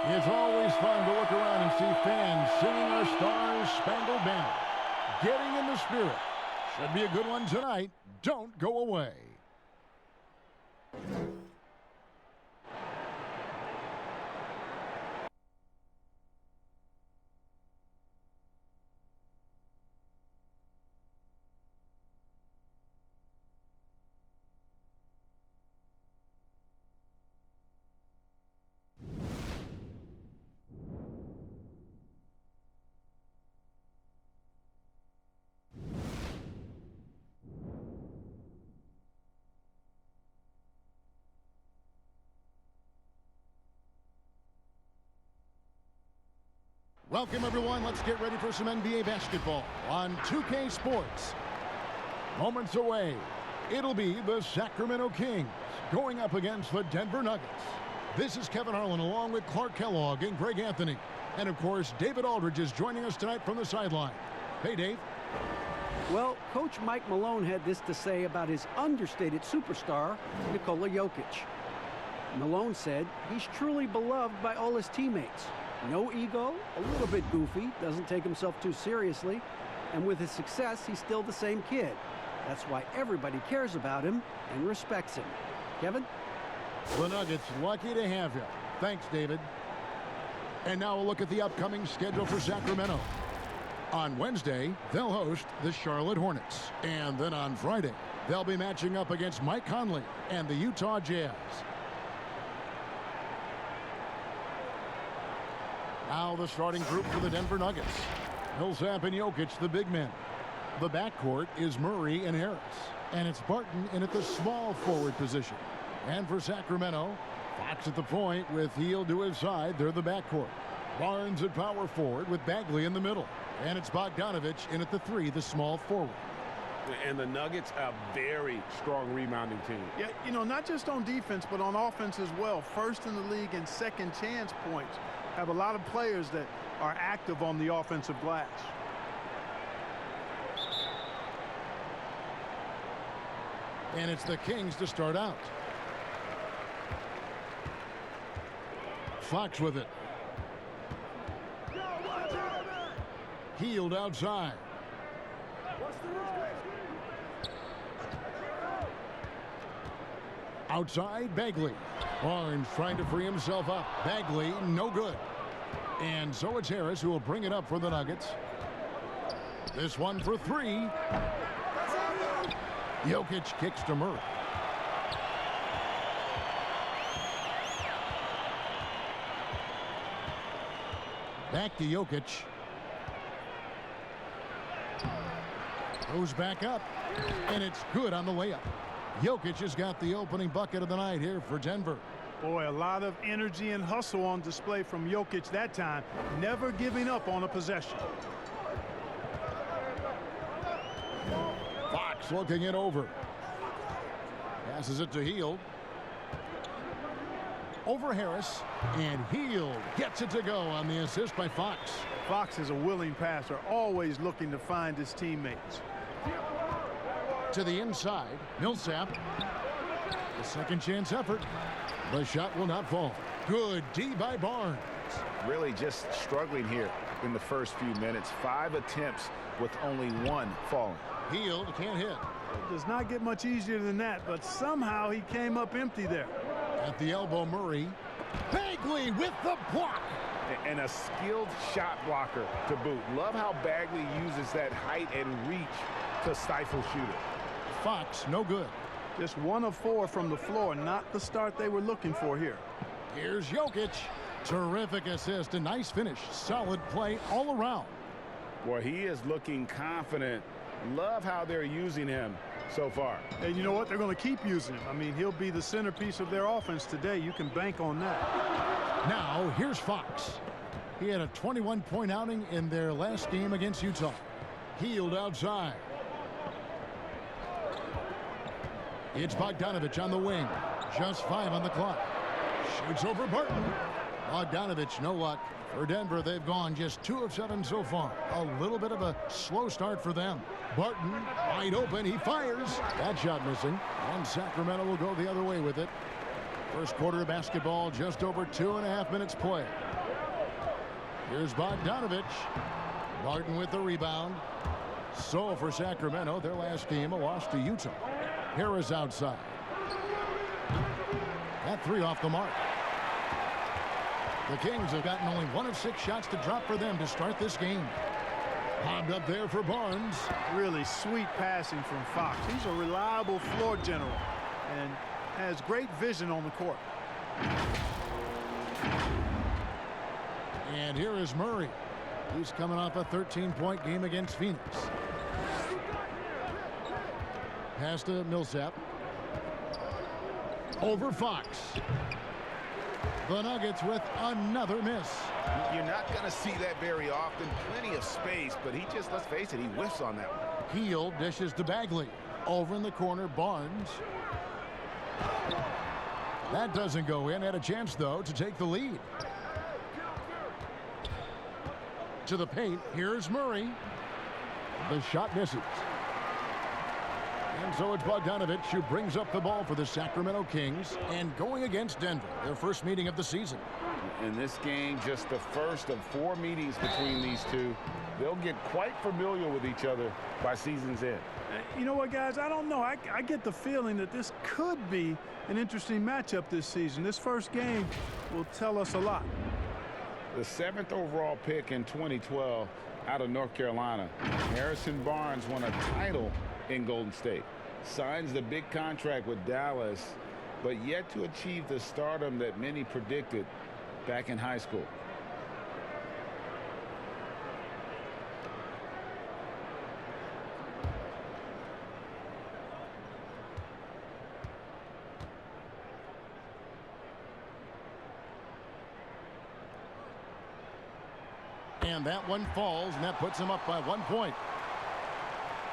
It's always fun to look around and see fans singing our Star-Spangled Banner. Getting in the spirit. Should be a good one tonight. Don't go away. Welcome, everyone. Let's get ready for some NBA basketball on 2K Sports. Moments away, it'll be the Sacramento Kings going up against the Denver Nuggets. This is Kevin Harlan along with Clark Kellogg and Greg Anthony. And, of course, David Aldridge is joining us tonight from the sideline. Hey, Dave. Well, Coach Mike Malone had this to say about his understated superstar, Nikola Jokic. Malone said he's truly beloved by all his teammates. No ego, a little bit goofy, doesn't take himself too seriously, and with his success, he's still the same kid. That's why everybody cares about him and respects him. Kevin? The Nuggets lucky to have you. Thanks, David. And now a look at the upcoming schedule for Sacramento. On Wednesday, they'll host the Charlotte Hornets. And then on Friday, they'll be matching up against Mike Conley and the Utah Jazz. Now the starting group for the Denver Nuggets. Millsap and Jokic, the big men. The backcourt is Murray and Harris. And it's Barton in at the small forward position. And for Sacramento, Fox at the point with Hield to his side. They're the backcourt. Barnes at power forward with Bagley in the middle. And it's Bogdanovich in at the 3, the small forward. And the Nuggets, a very strong rebounding team. Yeah, you know, not just on defense, but on offense as well. First in the league in second chance points. Have a lot of players that are active on the offensive glass. And it's the Kings to start out. Fox with it. Hield outside. Outside, Bagley. Barnes trying to free himself up. Bagley, no good. And so it's Harris who will bring it up for the Nuggets. This one for 3. Jokic kicks to Murray. Back to Jokic. Goes back up. And it's good on the layup. Jokic has got the opening bucket of the night here for Denver. Boy, a lot of energy and hustle on display from Jokic that time. Never giving up on a possession. Fox looking it over. Passes it to Hield. Over Harris. And Hield gets it to go on the assist by Fox. Fox is a willing passer, always looking to find his teammates. To the inside, Millsap. The second chance effort. The shot will not fall. Good D by Barnes. Really just struggling here in the first few minutes. 5 attempts with only 1 falling. Hield can't hit. It does not get much easier than that, but somehow he came up empty there. At the elbow, Murray. Bagley with the block. And a skilled shot blocker to boot. Love how Bagley uses that height and reach to stifle shooters. Fox, no good. Just 1 of 4 from the floor, not the start they were looking for here. Here's Jokic. Terrific assist, a nice finish. Solid play all around. Boy, he is looking confident. Love how they're using him so far. And you know what? They're going to keep using him. I mean, he'll be the centerpiece of their offense today. You can bank on that. Now, here's Fox. He had a 21-point outing in their last game against Utah. Hield outside. It's Bogdanovich on the wing. Just 5 on the clock. Shoots over Barton. Bogdanovich, no luck. For Denver, they've gone just 2 of 7 so far. A little bit of a slow start for them. Barton, wide open, he fires. That shot missing. And Sacramento will go the other way with it. First quarter of basketball, just over 2.5 minutes play. Here's Bogdanovich. Martin with the rebound. So for Sacramento, their last game, a loss to Utah. Harris outside. That three off the mark. The Kings have gotten only 1 of 6 shots to drop for them to start this game. Bobbed up there for Barnes. Really sweet passing from Fox. He's a reliable floor general and has great vision on the court. And here is Murray. He's coming off a 13-point game against Phoenix. Pass to Millsap. Over Fox. The Nuggets with another miss. You're not going to see that very often. Plenty of space, but he just, let's face it, he whiffs on that one. Heel dishes to Bagley. Over in the corner, Barnes. That doesn't go in. Had a chance, though, to take the lead. To the paint. Here's Murray. The shot misses. And so it's Bogdanovich who brings up the ball for the Sacramento Kings and going against Denver, their first meeting of the season. In this game, just the first of 4 meetings between these two. They'll get quite familiar with each other by season's end. You know what, guys? I don't know. I get the feeling that this could be an interesting matchup this season. This first game will tell us a lot. The 7th overall pick in 2012 out of North Carolina, Harrison Barnes won a title in Golden State. Signs the big contract with Dallas, but yet to achieve the stardom that many predicted back in high school. And that one falls, and that puts him up by 1 point.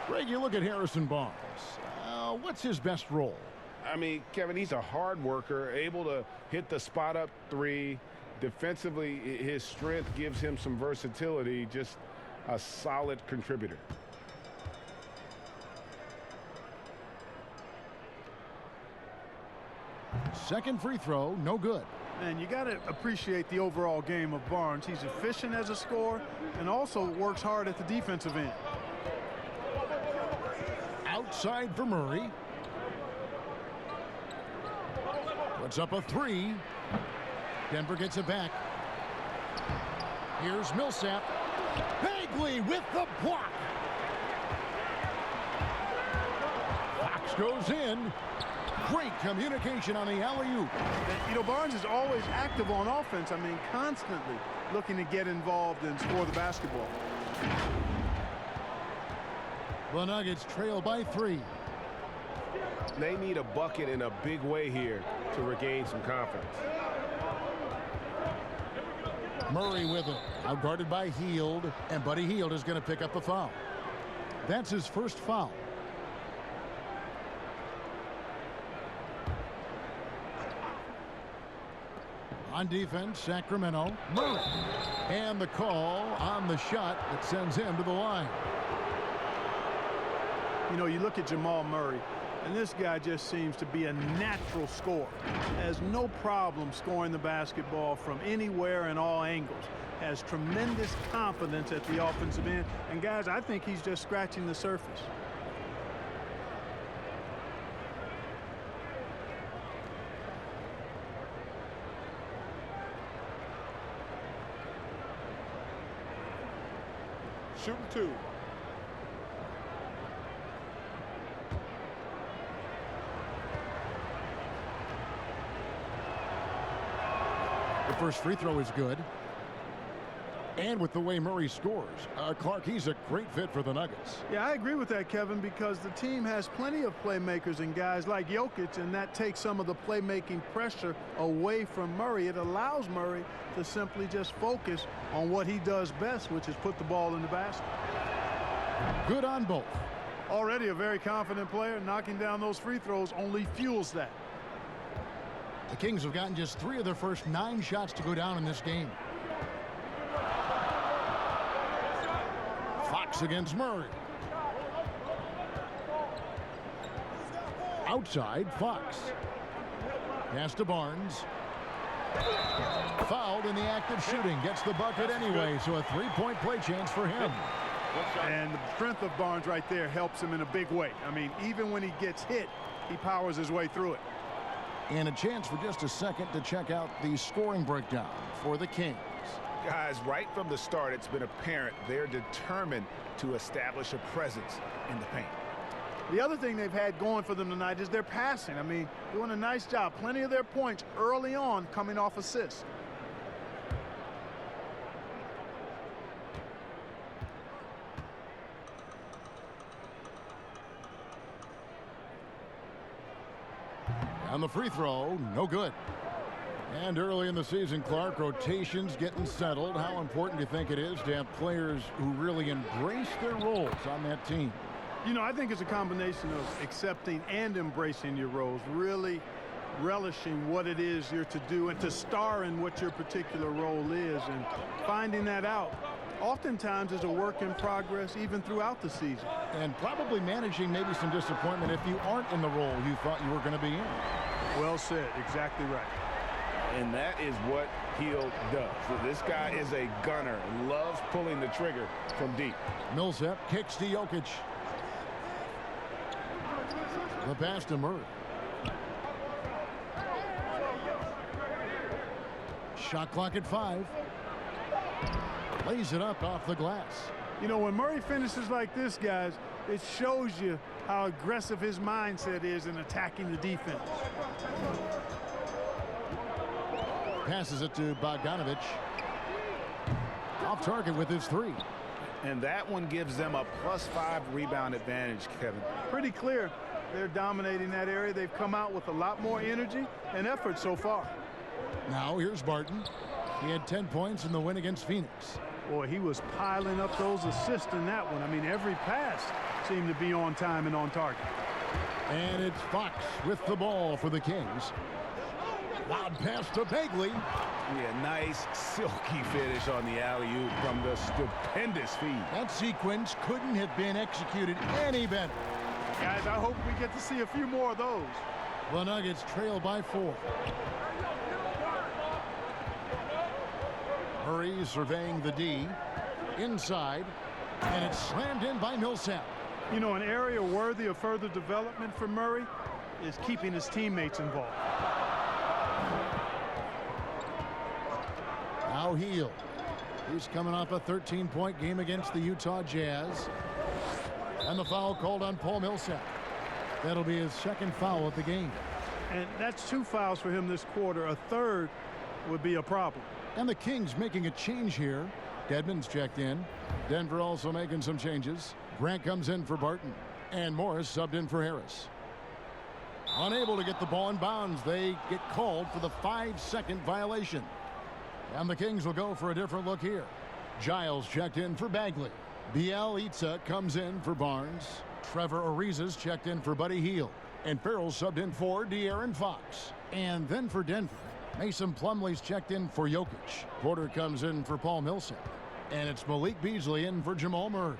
Greg, you look at Harrison Barnes. What's his best role? I mean, Kevin, he's a hard worker, able to hit the spot-up three. Defensively, his strength gives him some versatility, just a solid contributor. Second free throw, no good. And you got to appreciate the overall game of Barnes. He's efficient as a scorer and also works hard at the defensive end. Outside for Murray. Puts up a three. Denver gets it back. Here's Millsap. Bagley with the block. Fox goes in. Great communication on the alley-oop. You know, Barnes is always active on offense. I mean, constantly looking to get involved and score the basketball. The Nuggets trail by 3. They need a bucket in a big way here to regain some confidence. Murray with it. Outguarded by Hield. And Buddy Hield is going to pick up the foul. That's his first foul. On defense, Sacramento. Murray. And the call on the shot that sends him to the line. You know, you look at Jamal Murray, and this guy just seems to be a natural scorer. Has no problem scoring the basketball from anywhere and all angles. Has tremendous confidence at the offensive end. And, guys, I think he's just scratching the surface. Shooting 2. The first free throw is good. And with the way Murray scores, Clark, he's a great fit for the Nuggets. Yeah, I agree with that, Kevin, because the team has plenty of playmakers and guys like Jokic, and that takes some of the playmaking pressure away from Murray. It allows Murray to simply just focus on what he does best, which is put the ball in the basket. Good on both. Already a very confident player. Knocking down those free throws only fuels that. The Kings have gotten just 3 of their first 9 shots to go down in this game. Fox against Murray. Outside, Fox. Pass to Barnes. Fouled in the act of shooting. Gets the bucket anyway, so a three-point play chance for him. And the strength of Barnes right there helps him in a big way. I mean, even when he gets hit, he powers his way through it. And a chance for just a second to check out the scoring breakdown for the Kings. Guys, right from the start, it's been apparent they're determined to establish a presence in the paint. The other thing they've had going for them tonight is their passing. I mean, doing a nice job. Plenty of their points early on coming off assists. On the free throw, no good. And early in the season, Clark, rotations getting settled. How important do you think it is to have players who really embrace their roles on that team? You know, I think it's a combination of accepting and embracing your roles, really relishing what it is you're to do and to star in what your particular role is, and finding that out oftentimes is a work in progress even throughout the season. And probably managing maybe some disappointment if you aren't in the role you thought you were going to be in. Well said. Exactly right. And that is what Hield does. So this guy is a gunner and loves pulling the trigger from deep. Millsap kicks to Jokic. The pass to Murray. Shot clock at 5. Lays it up off the glass. You know, when Murray finishes like this, guys, it shows you how aggressive his mindset is in attacking the defense. Passes it to Bogdanovic. Off target with his 3. And that one gives them a +5 rebound advantage, Kevin. Pretty clear they're dominating that area. They've come out with a lot more energy and effort so far. Now here's Barton. He had 10 points in the win against Phoenix. Boy, he was piling up those assists in that one. I mean, every pass seemed to be on time and on target. And it's Fox with the ball for the Kings. Loud pass to Bagley. Yeah, nice silky finish on the alley-oop from the stupendous feed. That sequence couldn't have been executed any better. Guys, I hope we get to see a few more of those. The Nuggets trail by 4. Murray surveying the D. Inside. And it's slammed in by Millsap. You know, an area worthy of further development for Murray is keeping his teammates involved. Now Hield. He's coming off a 13-point game against the Utah Jazz. And the foul called on Paul Millsap. That'll be his second foul of the game. And that's 2 fouls for him this quarter. A third would be a problem. And the Kings making a change here. Dedmon's checked in. Denver also making some changes. Grant comes in for Barton. And Morris subbed in for Harris. Unable to get the ball in bounds. They get called for the 5-second violation. And the Kings will go for a different look here. Giles checked in for Bagley. Bielitsa comes in for Barnes. Trevor Ariza's checked in for Buddy Hield. And Farrell subbed in for De'Aaron Fox. And then for Denver, Mason Plumlee's checked in for Jokic. Porter comes in for Paul Millsap. And it's Malik Beasley in for Jamal Murray.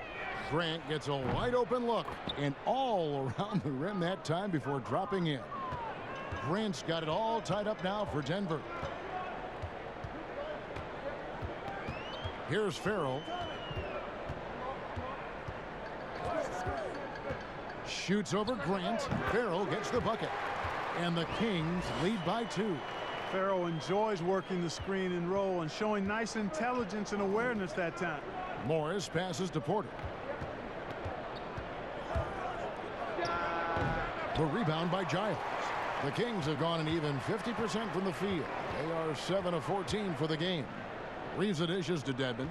Grant gets a wide open look and all around the rim that time before dropping in. Grant's got it all tied up now for Denver. Here's Farrell. Shoots over Grant. Farrell gets the bucket. And the Kings lead by 2. Farrell enjoys working the screen and roll and showing nice intelligence and awareness that time. Morris passes to Porter. The rebound by Giles. The Kings have gone an even 50% from the field. They are 7 of 14 for the game. Reeves dishes to Dedmon.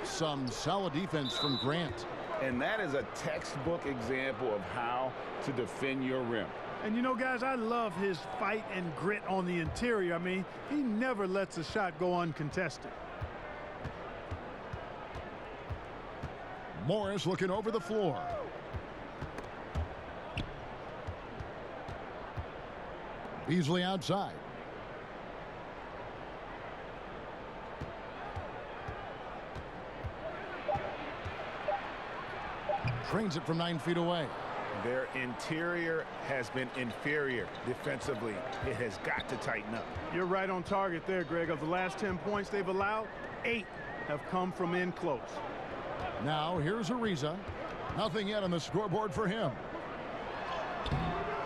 Some solid defense from Grant. And that is a textbook example of how to defend your rim. And you know, guys, I love his fight and grit on the interior. I mean, he never lets a shot go uncontested. Morris looking over the floor. Beasley outside. Trains it from 9 feet away. Their interior has been inferior defensively. It has got to tighten up. You're right on target there, Greg. Of the last 10 points they've allowed, 8 have come from in close. Now here's Ariza. Nothing yet on the scoreboard for him.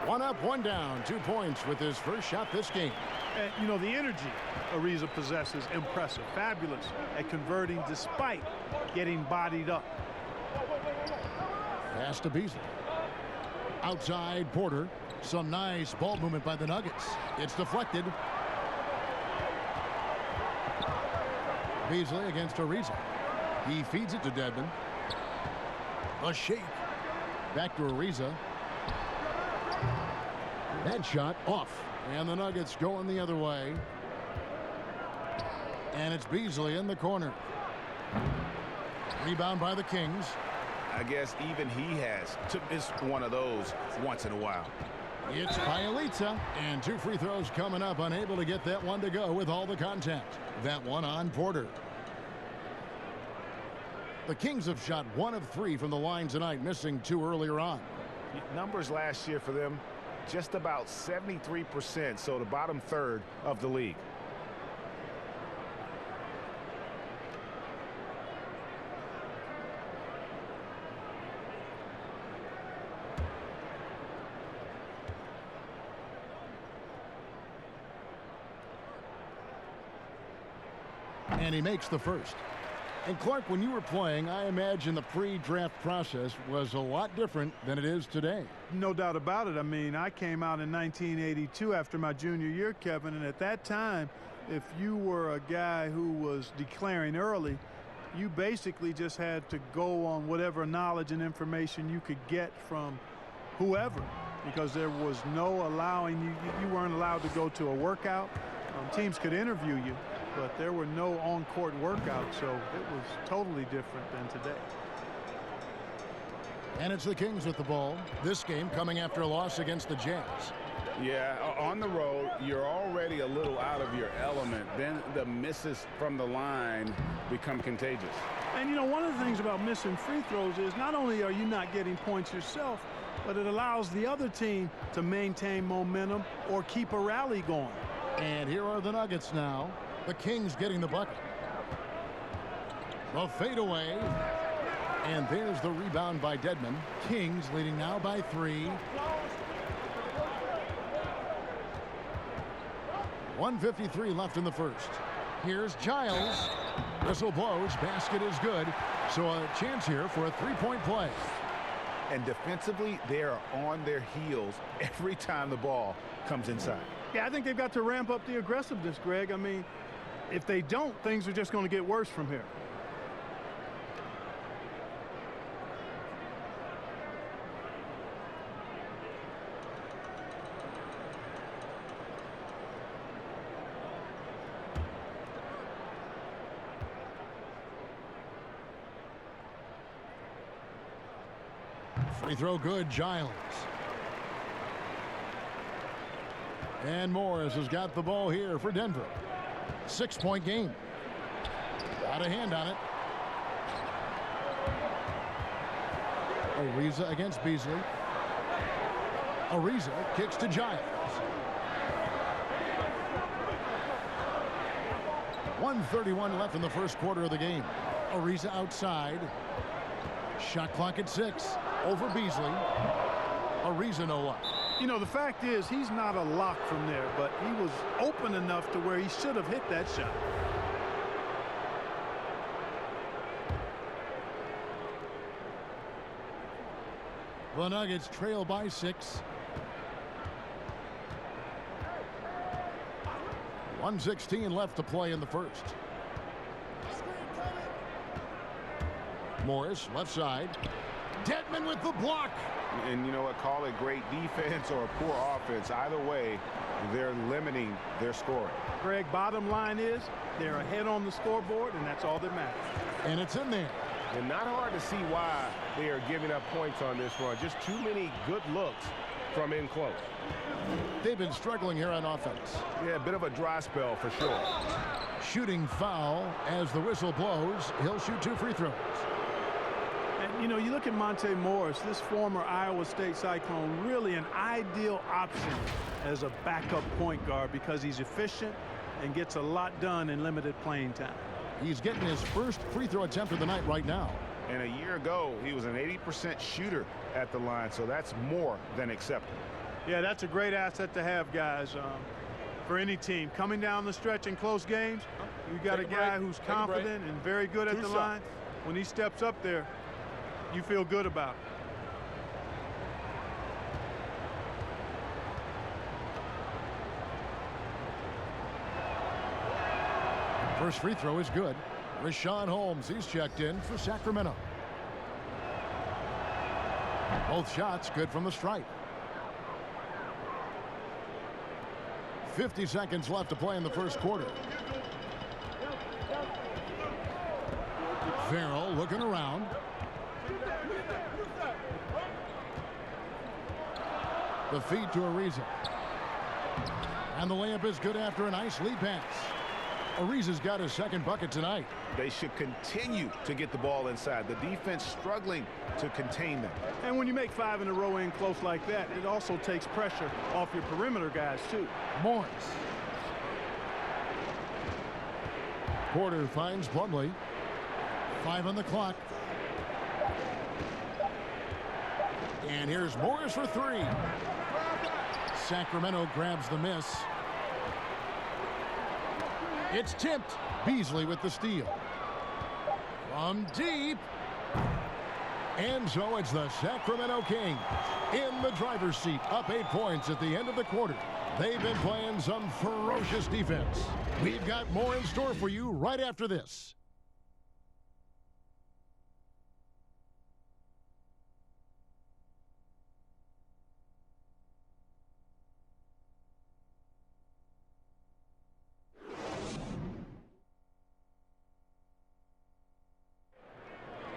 1 up, 1 down, 2 points with his first shot this game. And, you know, the energy Ariza possesses, impressive, fabulous at converting despite getting bodied up. Pass to Beasley. Outside Porter. Some nice ball movement by the Nuggets. It's deflected. Beasley against Ariza. He feeds it to Dedmon. A shake. Back to Ariza. That shot off. And the Nuggets going the other way. And it's Beasley in the corner. Rebound by the Kings. I guess even he has to miss one of those once in a while. It's Bielitsa, and 2 free throws coming up, unable to get that one to go with all the contact. That one on Porter. The Kings have shot 1 of 3 from the line tonight, missing 2 earlier on. Numbers last year for them, just about 73%, so the bottom third of the league. And he makes the first. And Clark, when you were playing, I imagine the pre-draft process was a lot different than it is today. No doubt about it. I mean, I came out in 1982 after my junior year, Kevin, and at that time, if you were a guy who was declaring early, you basically just had to go on whatever knowledge and information you could get from whoever, because there was no allowing you weren't allowed to go to a workout. Teams could interview you, but there were no on-court workouts, so it was totally different than today. And it's the Kings with the ball. This game coming after a loss against the Jazz. Yeah, on the road, you're already a little out of your element. Then the misses from the line become contagious. And, you know, one of the things about missing free throws is not only are you not getting points yourself, but it allows the other team to maintain momentum or keep a rally going. And here are the Nuggets now. The Kings getting the bucket. The fadeaway. And there's the rebound by Dedmon. Kings leading now by 3. 1:53 left in the first. Here's Giles. Whistle blows. Basket is good. So a chance here for a 3-point play. And defensively, they are on their heels every time the ball comes inside. Yeah, I think they've got to ramp up the aggressiveness, Greg. I mean, if they don't, things are just going to get worse from here. Free throw good, Giles. And Morris has got the ball here for Denver. 6-point game. Got a hand on it. Ariza against Beasley. Ariza kicks to Giles. 1:31 left in the first quarter of the game. Ariza outside. Shot clock at 6. Over Beasley. Ariza no luck. You know, the fact is he's not a lock from there, but he was open enough to where he should have hit that shot. The Nuggets trail by 6. 1:16 left to play in the first. Morris left side. Dedmon with the block. And you know what? Call it great defense or poor offense. Either way, they're limiting their scoring. Greg, bottom line is they're ahead on the scoreboard, and that's all that matters. And it's in there. And not hard to see why they are giving up points on this run. Just too many good looks from in close. They've been struggling here on offense. Yeah, a bit of a dry spell for sure. Shooting foul as the whistle blows. He'll shoot 2 free throws. And, you know, you look at Monte Morris, this former Iowa State Cyclone, really an ideal option as a backup point guard because he's efficient and gets a lot done in limited playing time. He's getting his first free throw attempt of the night right now. And a year ago, he was an 80% shooter at the line, so that's more than acceptable. Yeah, that's a great asset to have, guys, for any team. Coming down the stretch in close games, you got a guy who's confident and very good at the line. When he steps up there, you feel good about it. First free throw is good. Rashawn Holmes, he's checked in for Sacramento. Both shots good from the stripe. 50 seconds left to play in the first quarter. Farrell looking around. The feed to Ariza. And the layup is good after a nice lead pass. Ariza's got his second bucket tonight. They should continue to get the ball inside. The defense struggling to contain them. And when you make 5 in a row in close like that, it also takes pressure off your perimeter guys, too. Morris. Porter finds Plumlee. 5 on the clock. And here's Morris for 3. Sacramento grabs the miss. It's tipped. Beasley with the steal. From deep. And so it's the Sacramento Kings in the driver's seat, up 8 points at the end of the quarter. They've been playing some ferocious defense. We've got more in store for you right after this.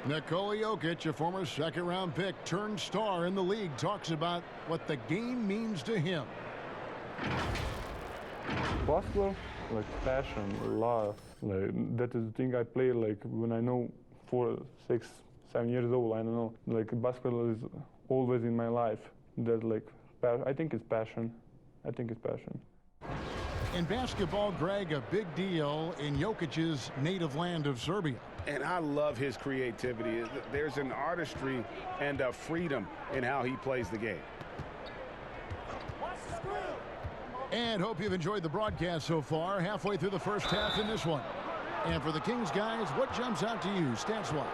Nikola Jokic, a former second-round pick turned star in the league, talks about what the game means to him. Basketball, like passion, love. Like that is the thing I play like when I know 4, 6, 7 years old. I don't know. Like basketball is always in my life. That like I think it's passion. I think it's passion. In basketball, Greg, a big deal in Jokic's native land of Serbia. And I love his creativity. There's an artistry and a freedom in how he plays the game. And hope you've enjoyed the broadcast so far. Halfway through the first half in this one. And for the Kings guys, what jumps out to you stats-wise?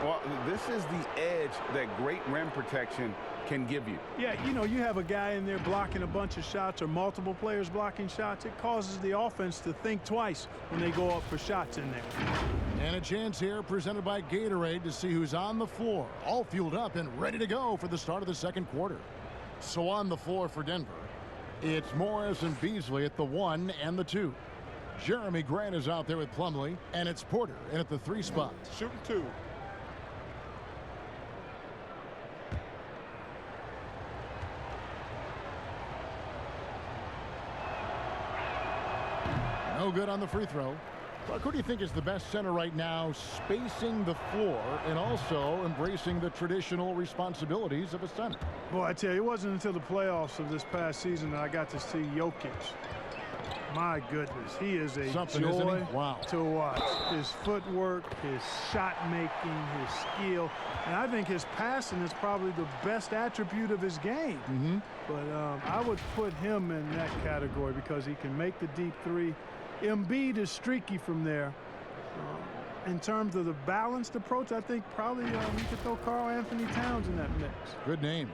Well, this is the edge that great rim protection can give you. Yeah, you know, you have a guy in there blocking a bunch of shots or multiple players blocking shots. It causes the offense to think twice when they go up for shots in there. And a chance here presented by Gatorade to see who's on the floor, all fueled up and ready to go for the start of the second quarter. So on the floor for Denver, it's Morris and Beasley at the 1 and the 2. Jeremy Grant is out there with Plumlee, and it's Porter in at the 3 spot. Shooting 2. No good on the free throw. Buck, who do you think is the best center right now, spacing the floor and also embracing the traditional responsibilities of a center? Boy, I tell you, it wasn't until the playoffs of this past season that I got to see Jokic. My goodness, he is a Something, joy isn't he? Wow. to watch. His footwork, his shot making, his skill, and I think his passing is probably the best attribute of his game. But I would put him in that category because he can make the deep 3. Embiid is streaky from there. In terms of the balanced approach, I think probably you could throw Karl Anthony Towns in that mix. Good names.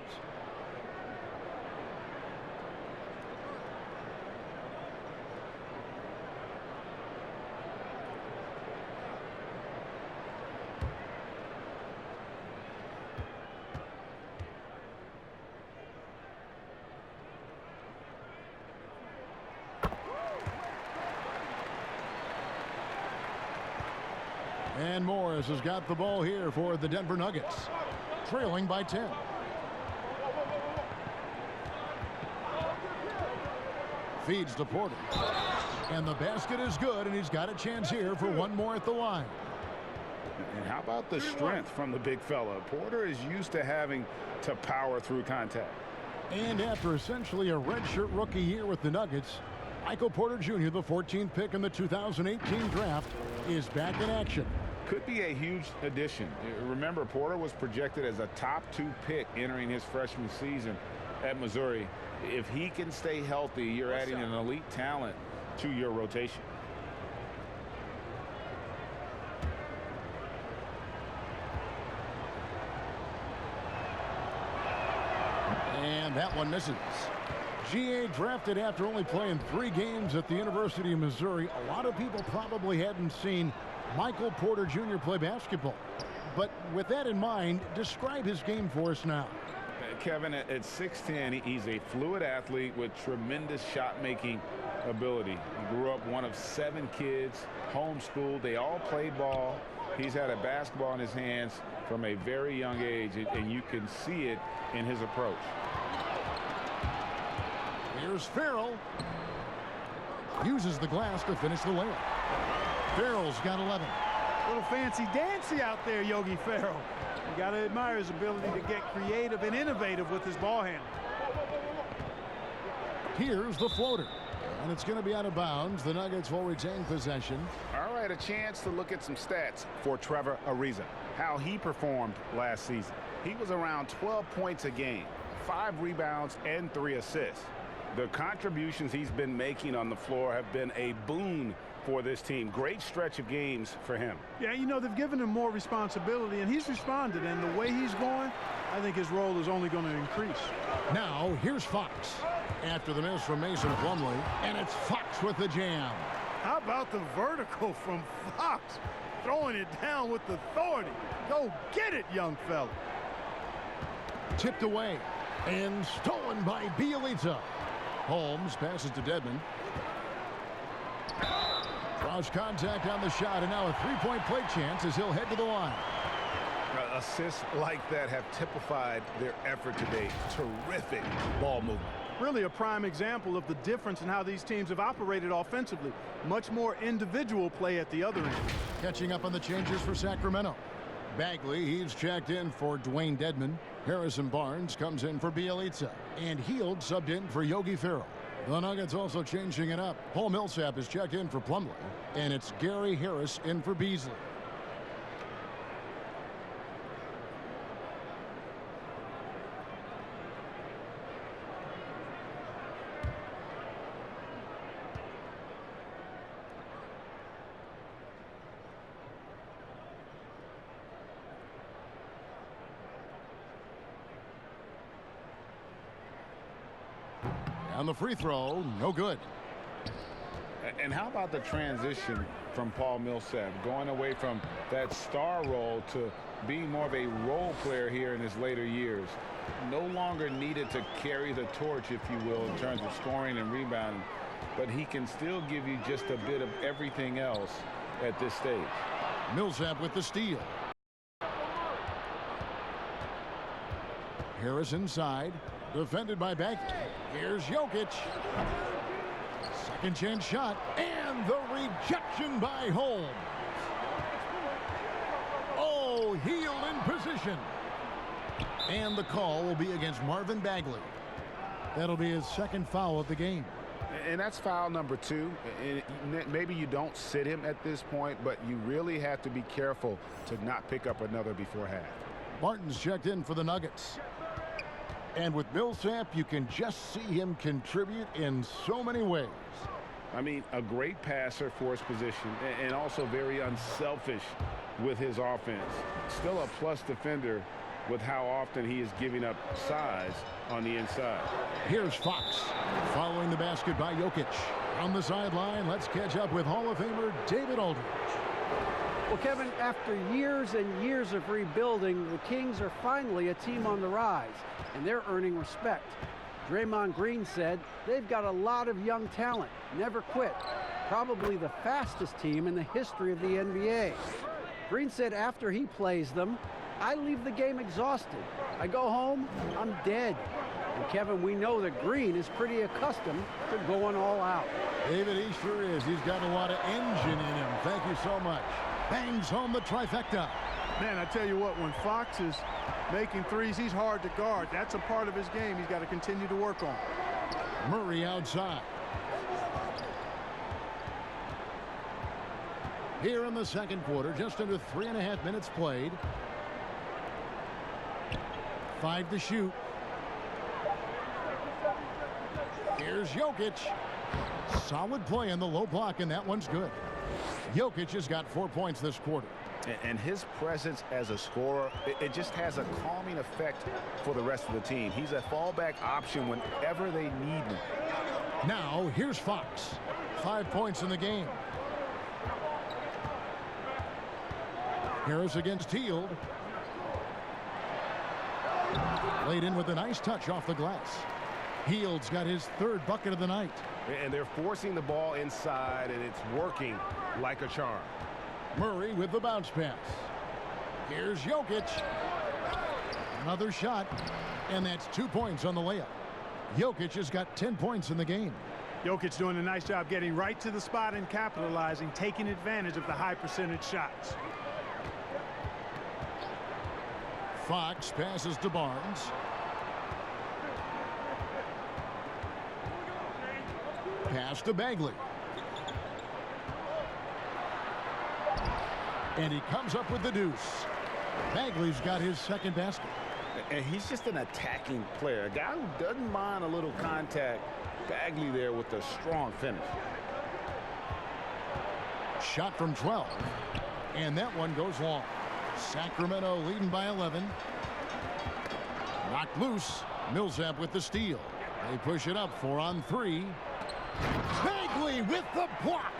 And Morris has got the ball here for the Denver Nuggets, trailing by 10. Feeds to Porter. And the basket is good, and he's got a chance here for one more at the line. And how about the strength from the big fella? Porter is used to having to power through contact. And after essentially a redshirt rookie year with the Nuggets, Michael Porter Jr., the 14th pick in the 2018 draft, is back in action. Could be a huge addition. Remember, Porter was projected as a top 2 pick entering his freshman season at Missouri. If he can stay healthy, you're adding an elite talent to your rotation. And that one misses. GA drafted after only playing 3 games at the University of Missouri. A lot of people probably hadn't seen Michael Porter Jr. play basketball. But with that in mind, describe his game for us now. Kevin, at 6'10", he's a fluid athlete with tremendous shot-making ability. He grew up one of 7 kids, homeschooled. They all played ball. He's had a basketball in his hands from a very young age, and you can see it in his approach. Here's Farrell. Uses the glass to finish the layup. Farrell's got 11. Little fancy-dancy out there, Yogi Ferrell. You got to admire his ability to get creative and innovative with his ball handling. Here's the floater. And it's going to be out of bounds. The Nuggets will retain possession. All right, a chance to look at some stats for Trevor Ariza. How he performed last season. He was around 12 points a game, 5 rebounds, and 3 assists. The contributions he's been making on the floor have been a boon for this team. Great stretch of games for him. Yeah, you know, they've given him more responsibility, and he's responded. And the way he's going, I think his role is only going to increase. Now, here's Fox. After the miss from Mason Plumlee, and it's Fox with the jam. How about the vertical from Fox? Throwing it down with authority. Go get it, young fella. Tipped away and stolen by Bielitsa. Holmes passes to Dedmon. Draws contact on the shot, and now a 3-point play chance as he'll head to the line. Assists like that have typified their effort today. Terrific ball movement. Really a prime example of the difference in how these teams have operated offensively. Much more individual play at the other end. Catching up on the changes for Sacramento. Bagley, he's checked in for Dwayne Dedmon. Harrison Barnes comes in for Bielitsa. And Hield subbed in for Yogi Ferrell. The Nuggets also changing it up. Paul Millsap is checked in for Plumlee. And it's Gary Harris in for Beasley. On the free throw, no good. And how about the transition from Paul Millsap, going away from that star role to being more of a role player here in his later years. No longer needed to carry the torch, if you will, in terms of scoring and rebounding, but he can still give you just a bit of everything else at this stage. Millsap with the steal. Harris inside, defended by Bagley. Here's Jokic. Second chance shot, and the rejection by Holmes. Oh, Hield in position. And the call will be against Marvin Bagley. That'll be his second foul of the game. And that's foul number 2. Maybe you don't sit him at this point, but you really have to be careful to not pick up another before half. Martin's checked in for the Nuggets. And with Millsap, you can just see him contribute in so many ways. I mean, a great passer for his position and also very unselfish with his offense. Still a plus defender with how often he is giving up size on the inside. Here's Fox following the basket by Jokic. On the sideline, let's catch up with Hall of Famer David Aldridge. Well, Kevin, after years and years of rebuilding, the Kings are finally a team on the rise, and they're earning respect. Draymond Green said they've got a lot of young talent, never quit, probably the fastest team in the history of the NBA. Green said after he plays them, I leave the game exhausted. I go home, I'm dead. And Kevin, we know that Green is pretty accustomed to going all out. David, he sure is. He's got a lot of engine in him. Thank you so much. Bangs home the trifecta. Man, I tell you what, when Fox is making threes, he's hard to guard. That's a part of his game he's got to continue to work on. Murray outside. Here in the second quarter, just under 3.5 minutes played. 5 to shoot. Here's Jokic. Solid play in the low block, and that one's good. Jokic has got 4 points this quarter. And his presence as a scorer, it just has a calming effect for the rest of the team. He's a fallback option whenever they need him. Now, here's Fox. 5 points in the game. Harris against Hield. Laid in with a nice touch off the glass. Hield's got his 3rd bucket of the night. And they're forcing the ball inside, and it's working like a charm. Murray with the bounce pass. Here's Jokic. Another shot, and that's 2 points on the layup. Jokic has got 10 points in the game. Jokic doing a nice job getting right to the spot and capitalizing, taking advantage of the high percentage shots. Fox passes to Barnes. Pass to Bagley. And he comes up with the deuce. Bagley's got his 2nd basket. And he's just an attacking player, a guy who doesn't mind a little contact. Bagley there with a strong finish. Shot from 12. And that one goes long. Sacramento leading by 11. Knocked loose. Millsap with the steal. They push it up 4 on 3. Bagley with the block.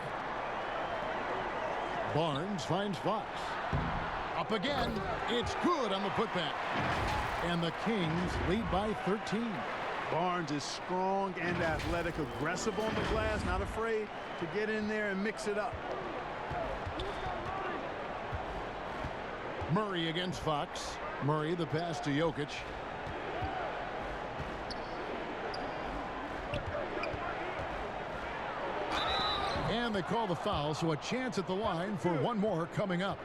Barnes finds Fox. Up again. It's good on the putback. And the Kings lead by 13. Barnes is strong and athletic, aggressive on the glass, not afraid to get in there and mix it up. Murray against Fox. Murray the pass to Jokic. And they call the foul, so a chance at the line for one more coming up.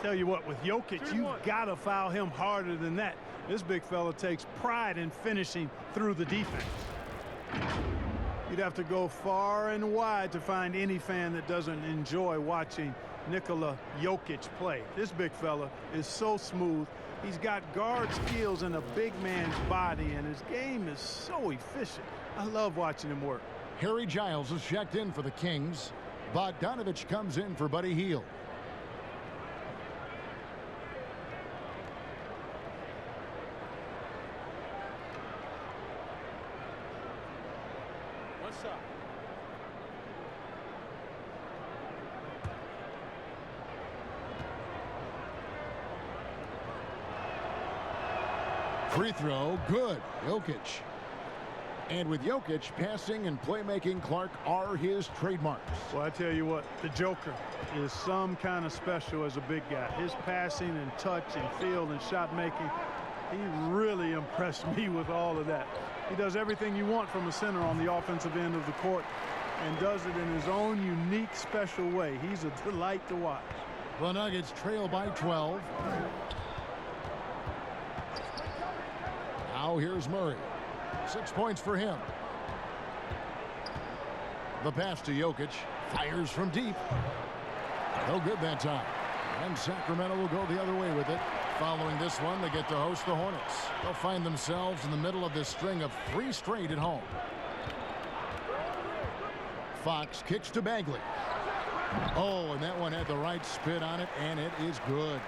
Tell you what, with Jokic, you've got to foul him harder than that. This big fella takes pride in finishing through the defense. You'd have to go far and wide to find any fan that doesn't enjoy watching Nikola Jokic play. This big fella is so smooth. He's got guard skills and a big man's body, and his game is so efficient. I love watching him work. Harry Giles is checked in for the Kings. Bogdanovich comes in for Buddy Hield. What's up? Free throw, good. Jokic. And with Jokic, passing and playmaking, Clark, are his trademarks. Well, I tell you what, the Joker is some kind of special as a big guy. His passing and touch and field and shot making, he really impressed me with all of that. He does everything you want from a center on the offensive end of the court and does it in his own unique, special way. He's a delight to watch. The Nuggets trail by 12. Now here's Murray. 6 points for him. The pass to Jokic. Fires from deep. No good that time. And Sacramento will go the other way with it. Following this one, they get to host the Hornets. They'll find themselves in the middle of this string of 3 straight at home. Fox kicks to Bagley. Oh, and that one had the right spin on it, and it is good.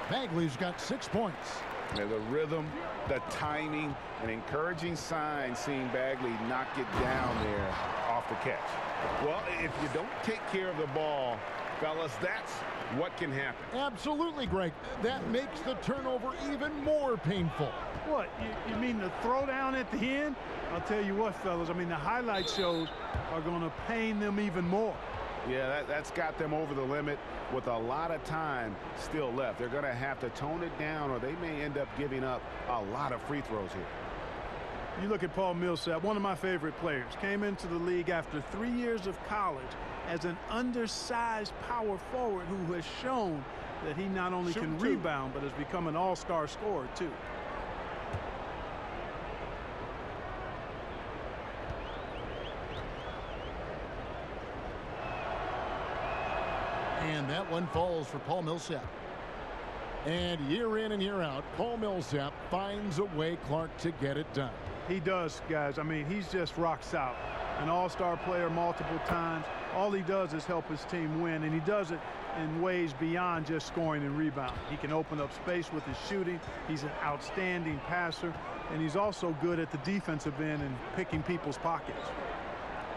Bagley's got 6 points. And the rhythm, the timing, an encouraging sign seeing Bagley knock it down there off the catch. Well, if you don't take care of the ball, fellas, that's what can happen. Absolutely, Greg. That makes the turnover even more painful. What, you mean the throwdown at the end? I'll tell you what, fellas, I mean, the highlight shows are going to pain them even more. Yeah, that's got them over the limit with a lot of time still left. They're going to have to tone it down, or they may end up giving up a lot of free throws here. You look at Paul Millsap, one of my favorite players, came into the league after 3 years of college as an undersized power forward who has shown that he not only can rebound, but has become an all-star scorer, too. And that one falls for Paul Millsap. And year in and year out, Paul Millsap finds a way, Clark, to get it done. He does, guys. I mean, he's just rock solid. An all-star player multiple times. All he does is help his team win, and he does it in ways beyond just scoring and rebounding. He can open up space with his shooting. He's an outstanding passer, and he's also good at the defensive end and picking people's pockets.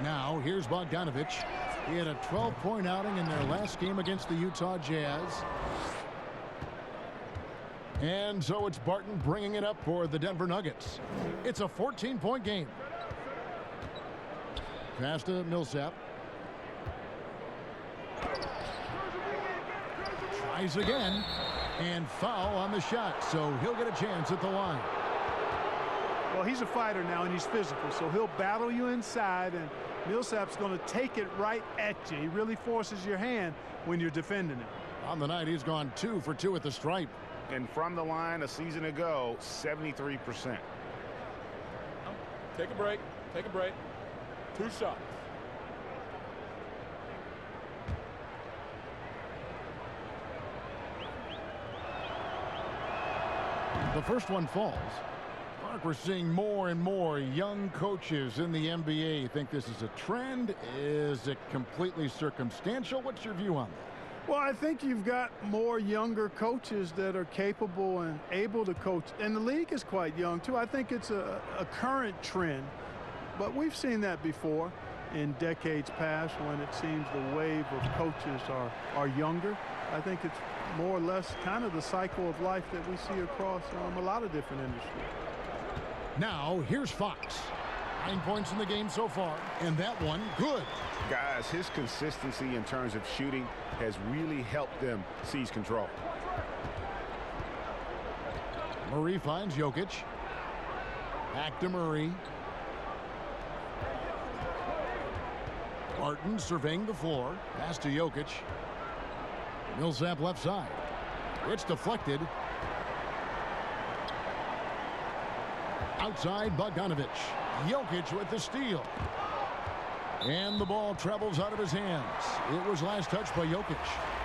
Now, here's Bogdanovich. He had a 12-point outing in their last game against the Utah Jazz. And so it's Barton bringing it up for the Denver Nuggets. It's a 14-point game. Pass to Millsap. Tries again. And foul on the shot, so he'll get a chance at the line. Well, he's a fighter now, and he's physical, so he'll battle you inside, and Millsap's going to take it right at you. He really forces your hand when you're defending him. On the night, he's gone 2 for 2 at the stripe. And from the line a season ago, 73%. Take a break. Take a break. 2 shots. The first one falls. Mark, we're seeing more and more young coaches in the NBA. Think this is a trend? Is it completely circumstantial? What's your view on that? Well, I think you've got more younger coaches that are capable and able to coach. And the league is quite young, too. I think it's a current trend. But we've seen that before in decades past when it seems the wave of coaches are younger. I think it's more or less kind of the cycle of life that we see across a lot of different industries. Now, here's Fox. 9 points in the game so far, and that one good. Guys, his consistency in terms of shooting has really helped them seize control. Murray finds Jokic. Back to Murray. Barton surveying the floor. Pass to Jokic. Millsap left side. It's deflected. Outside, Bogdanovich. Jokic with the steal. And the ball travels out of his hands. It was last touched by Jokic.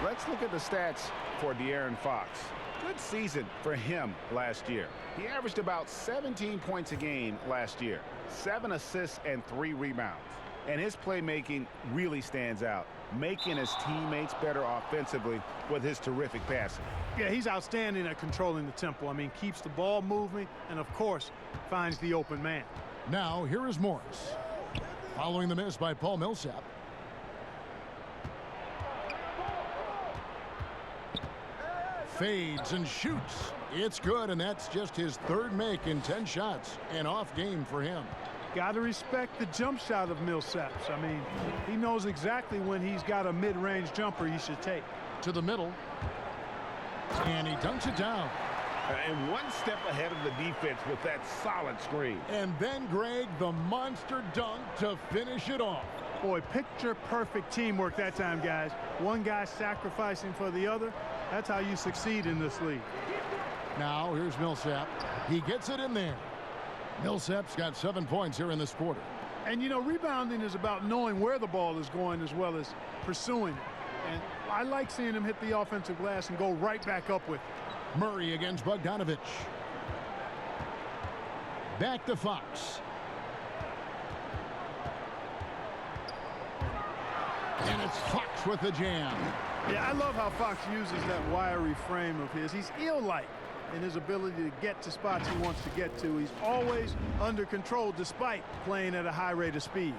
Let's look at the stats for De'Aaron Fox. Good season for him last year. He averaged about 17 points a game last year, 7 assists and 3 rebounds. And his playmaking really stands out, making his teammates better offensively with his terrific passing. Yeah, he's outstanding at controlling the tempo. I mean, keeps the ball moving and, of course, finds the open man. Now, here is Morris. Following the miss by Paul Millsap. Fades and shoots. It's good, and that's just his 3rd make in 10 shots. An off game for him. Got to respect the jump shot of Millsap's. I mean, he knows exactly when he's got a mid-range jumper he should take. To the middle. And he dunks it down. And one step ahead of the defense with that solid screen. And then, Greg, the monster dunk to finish it off. Boy, picture-perfect teamwork that time, guys. One guy sacrificing for the other. That's how you succeed in this league. Now, here's Millsap. He gets it in there. Millsap's got 7 points here in this quarter. And, you know, rebounding is about knowing where the ball is going as well as pursuing it. And I like seeing him hit the offensive glass and go right back up with it. Murray against Bogdanovich. Back to Fox. And it's Fox with the jam. Yeah, I love how Fox uses that wiry frame of his. He's eel-like in his ability to get to spots he wants to get to. He's always under control despite playing at a high rate of speed.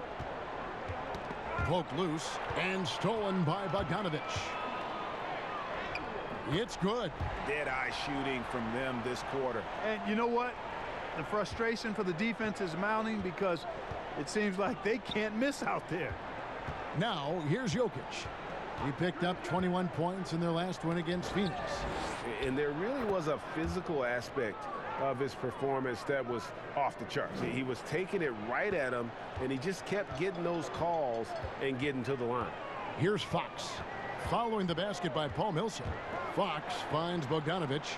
Poked loose and stolen by Bogdanovich. It's good. Dead-eye shooting from them this quarter. And you know what? The frustration for the defense is mounting because it seems like they can't miss out there. Now, here's Jokic. He picked up 21 points in their last win against Phoenix. And there really was a physical aspect of his performance that was off the charts. He was taking it right at him, and he just kept getting those calls and getting to the line. Here's Fox. Following the basket by Paul Millsap. Fox finds Bogdanovich.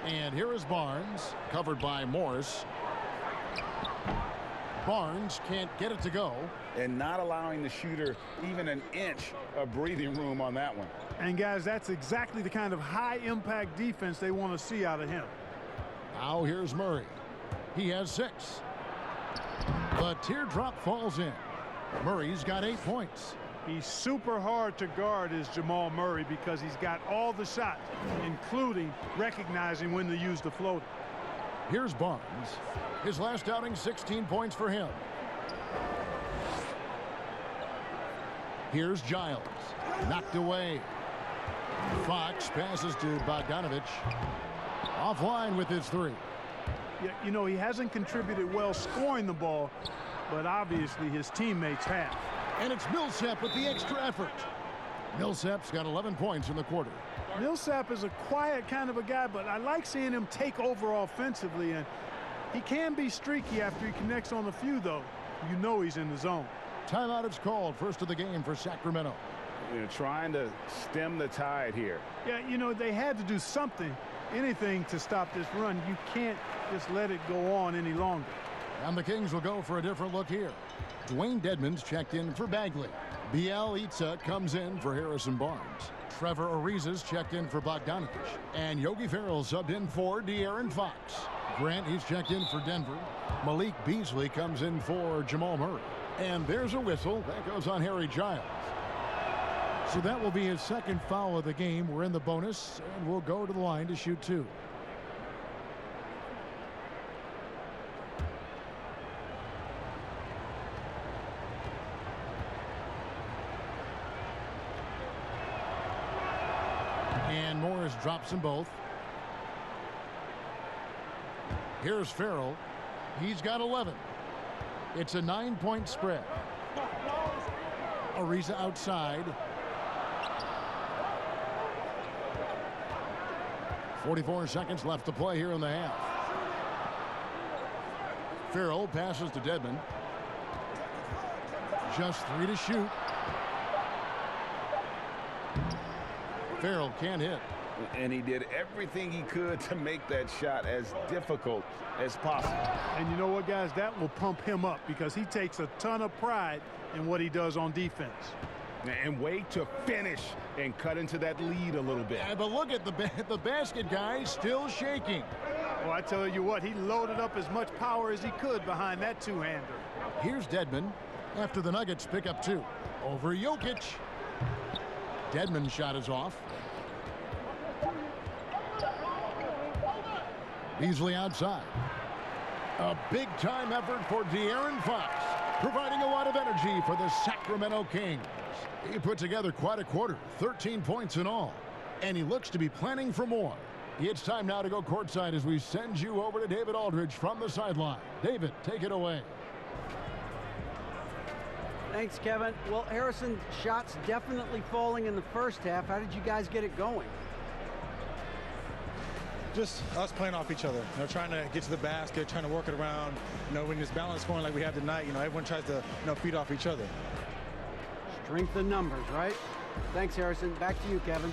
And here is Barnes, covered by Morris. Barnes can't get it to go. And not allowing the shooter even an inch of breathing room on that one. And guys, that's exactly the kind of high-impact defense they want to see out of him. Now here's Murray. He has 6. The teardrop falls in. Murray's got 8 points. He's super hard to guard is Jamal Murray because he's got all the shots, including recognizing when to use the floater. Here's Barnes. His last outing, 16 points for him. Here's Giles. Knocked away. Fox passes to Bogdanovich. Offline with his 3. Yeah, you know, he hasn't contributed well scoring the ball, but obviously his teammates have. And it's Millsap with the extra effort. Millsap's got 11 points in the quarter. Millsap is a quiet kind of a guy, but I like seeing him take over offensively, and he can be streaky after he connects on a few, though. You know he's in the zone. Timeout is called, first of the game for Sacramento. You know, trying to stem the tide here. Yeah, you know, they had to do something, anything to stop this run. You can't just let it go on any longer. And the Kings will go for a different look here. Dwayne Dedmon's checked in for Bagley. Bielitsa comes in for Harrison Barnes. Trevor Ariza's checked in for Bogdanovich. And Yogi Ferrell subbed in for De'Aaron Fox. Grant, he's checked in for Denver. Malik Beasley comes in for Jamal Murray. And there's a whistle. That goes on Harry Giles. So that will be his second foul of the game. We're in the bonus, and we'll go to the line to shoot 2. And Morris drops them both. Here's Ferrell. He's got 11. It's a 9-point spread. Ariza outside. 44 seconds left to play here in the half. Ferrell passes to Dedmon. Just 3 to shoot. Ferrell can't hit. And he did everything he could to make that shot as difficult as possible. And you know what, guys? That will pump him up because he takes a ton of pride in what he does on defense. And wait to finish and cut into that lead a little bit. Yeah, but look at the basket guy still shaking. Well, I tell you what, he loaded up as much power as he could behind that two-hander. Here's Dedmon after the Nuggets pick up 2. Over Jokic. Dedmon's shot is off. Beasley outside. A big-time effort for De'Aaron Fox, providing a lot of energy for the Sacramento Kings. He put together quite a quarter, 13 points in all, and he looks to be planning for more. It's time now to go courtside as we send you over to David Aldridge from the sideline. David, take it away. Thanks, Kevin. Well, Harrison, shots definitely falling in the first half. How did you guys get it going? Just us playing off each other, you know, trying to get to the basket, trying to work it around. You know, when it's balanced scoring like we have tonight, you know, everyone tries to, you know, feed off each other. Strength in numbers, right? Thanks, Harrison. Back to you, Kevin.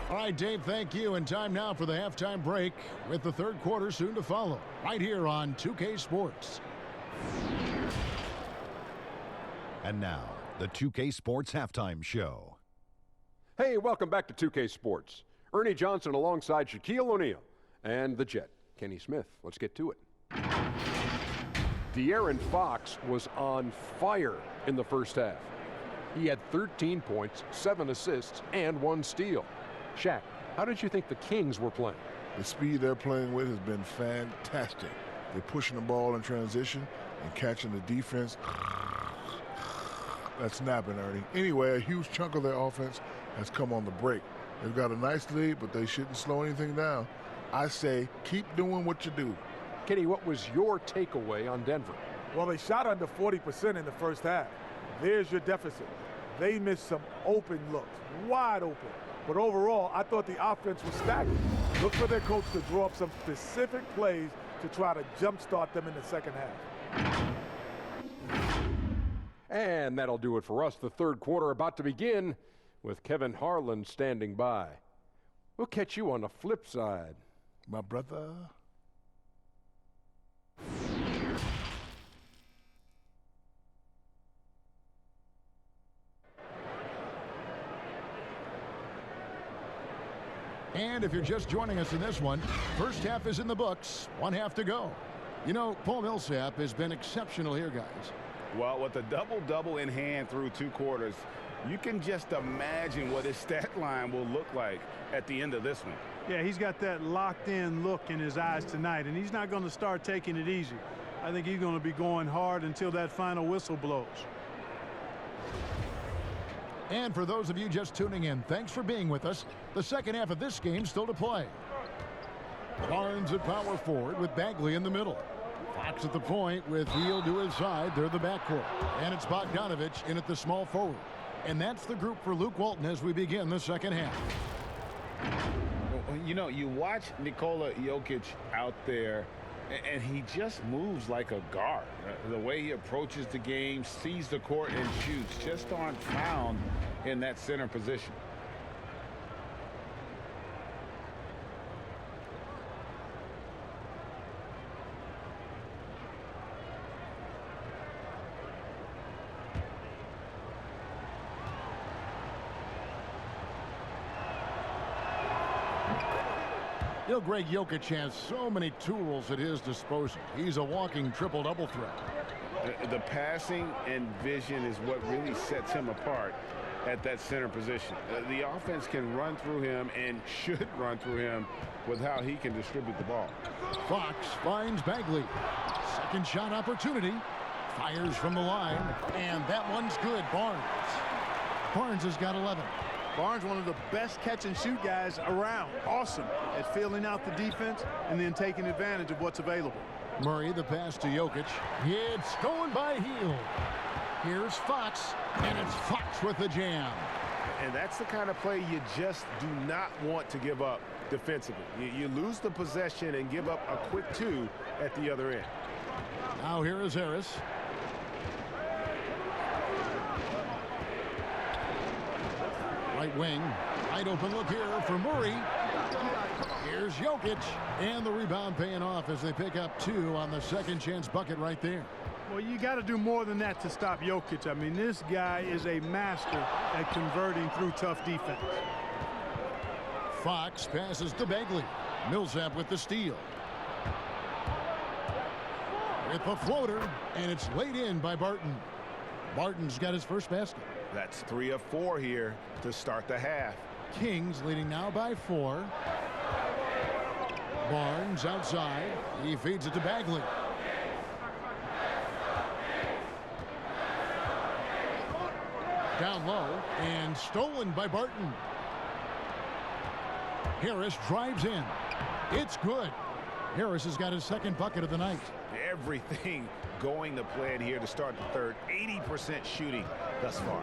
All right, Dave, thank you. And time now for the halftime break with the third quarter soon to follow right here on 2K Sports. And now, the 2K Sports Halftime Show. Hey, welcome back to 2K Sports. Ernie Johnson alongside Shaquille O'Neal and the Jet, Kenny Smith. Let's get to it. De'Aaron Fox was on fire in the first half. He had 13 points, 7 assists, and 1 steal. Shaq, how did you think the Kings were playing? The speed they're playing with has been fantastic. They're pushing the ball in transition and catching the defense. That's snapping, Ernie. Anyway, a huge chunk of their offense has come on the break. They've got a nice lead, but they shouldn't slow anything down. I say keep doing what you do. Kenny, what was your takeaway on Denver? Well, they shot under 40% in the first half. There's your deficit. They missed some open looks, wide open. But overall, I thought the offense was stagnant. Look for their coach to draw up some specific plays to try to jumpstart them in the second half. And that'll do it for us. The third quarter about to begin with Kevin Harlan standing by. We'll catch you on the flip side. My brother. And if you're just joining us in this one, first half is in the books, one half to go. You know, Paul Millsap has been exceptional here, guys. Well, with a double-double in hand through 2 quarters, you can just imagine what his stat line will look like at the end of this one. Yeah, he's got that locked-in look in his eyes tonight, and he's not going to start taking it easy. I think he's going to be going hard until that final whistle blows. And for those of you just tuning in, thanks for being with us. The second half of this game still to play. Barnes at power forward with Bagley in the middle. Fox at the point with Hield to his side. They're the backcourt. And it's Bogdanovich in at the small forward. And that's the group for Luke Walton as we begin the second half. You know, you watch Nikola Jokic out there, and he just moves like a guard. The way he approaches the game, sees the court, and shoots just aren't found in that center position. You know, Greg Jokic has so many tools at his disposal. He's a walking triple-double threat. The passing and vision is what really sets him apart at that center position. The offense can run through him and should run through him with how he can distribute the ball. Fox finds Bagley. Second shot opportunity. Fires from the line. And that one's good. Barnes has got 11. Barnes, one of the best catch-and-shoot guys around. Awesome at filling out the defense and then taking advantage of what's available. Murray, the pass to Jokic. It's going by Hield. Here's Fox, and it's Fox with the jam. And that's the kind of play you just do not want to give up defensively. You lose the possession and give up a quick 2 at the other end. Now here is Harris. Right wing, wide open look here for Murray. Here's Jokic, and the rebound paying off as they pick up 2 on the second chance bucket right there. Well, you got to do more than that to stop Jokic. I mean, this guy is a master at converting through tough defense. Fox passes to Bagley. Millsap with the steal. With the floater, and it's laid in by Barton. Barton's got his first basket. That's 3 of 4 here to start the half. Kings leading now by 4. Barnes outside. He feeds it to Bagley. Down low and stolen by Barton. Harris drives in. It's good. Harris has got his second bucket of the night. Everything going to plan here to start the third. 80% shooting thus far.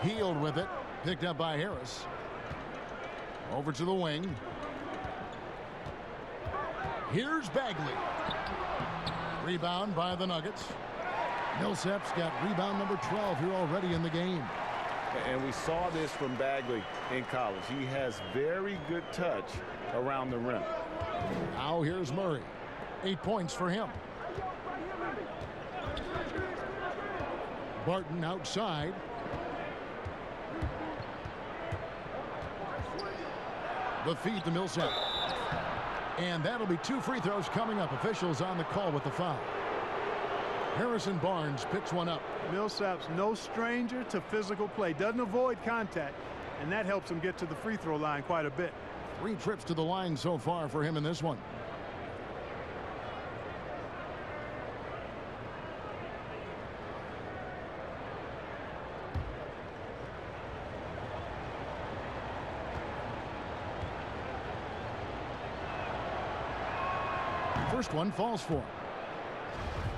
Hield with it. Picked up by Harris. Over to the wing. Here's Bagley. Rebound by the Nuggets. Millsap's got rebound number 12 here already in the game. And we saw this from Bagley in college. He has very good touch around the rim. Now here's Murray. 8 points for him. Barton outside. The feed to Millsap. And that'll be 2 free throws coming up. Officials on the call with the foul. Harrison Barnes picks one up. Millsap's no stranger to physical play. Doesn't avoid contact, and that helps him get to the free throw line quite a bit. 3 trips to the line so far for him in this one. First one falls for him.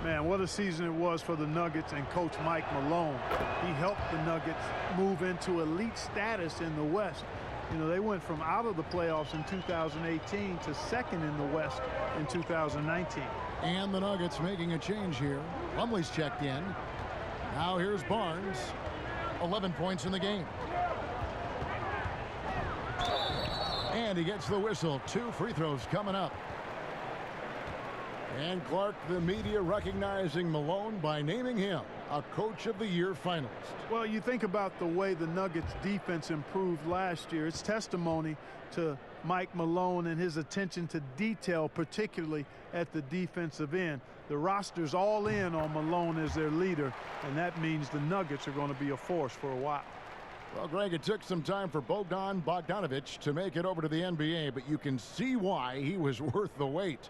Man, what a season it was for the Nuggets and Coach Mike Malone. He helped the Nuggets move into elite status in the West. You know, they went from out of the playoffs in 2018 to second in the West in 2019. And the Nuggets making a change here. Plumlee's checked in. Now here's Barnes. 11 points in the game. And he gets the whistle. 2 free throws coming up. And Clark, the media recognizing Malone by naming him a Coach of the Year finalist. Well, you think about the way the Nuggets defense improved last year. It's testimony to Mike Malone and his attention to detail, particularly at the defensive end. The roster's all in on Malone as their leader, and that means the Nuggets are going to be a force for a while. Well, Greg, it took some time for Bogdan Bogdanovic to make it over to the NBA, but you can see why he was worth the wait.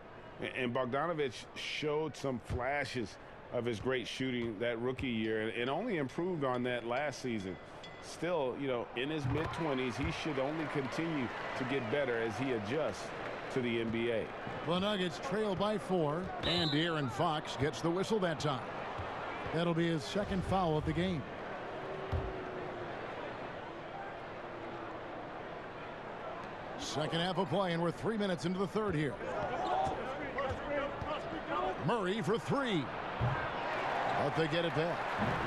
And Bogdanovic showed some flashes of his great shooting that rookie year and only improved on that last season. Still, you know, in his mid-20s, he should only continue to get better as he adjusts to the NBA. The Nuggets trail by 4, and De'Aaron Fox gets the whistle that time. That'll be his second foul of the game. Second half of play, and we're 3 minutes into the third here. Murray for 3. But they get it back.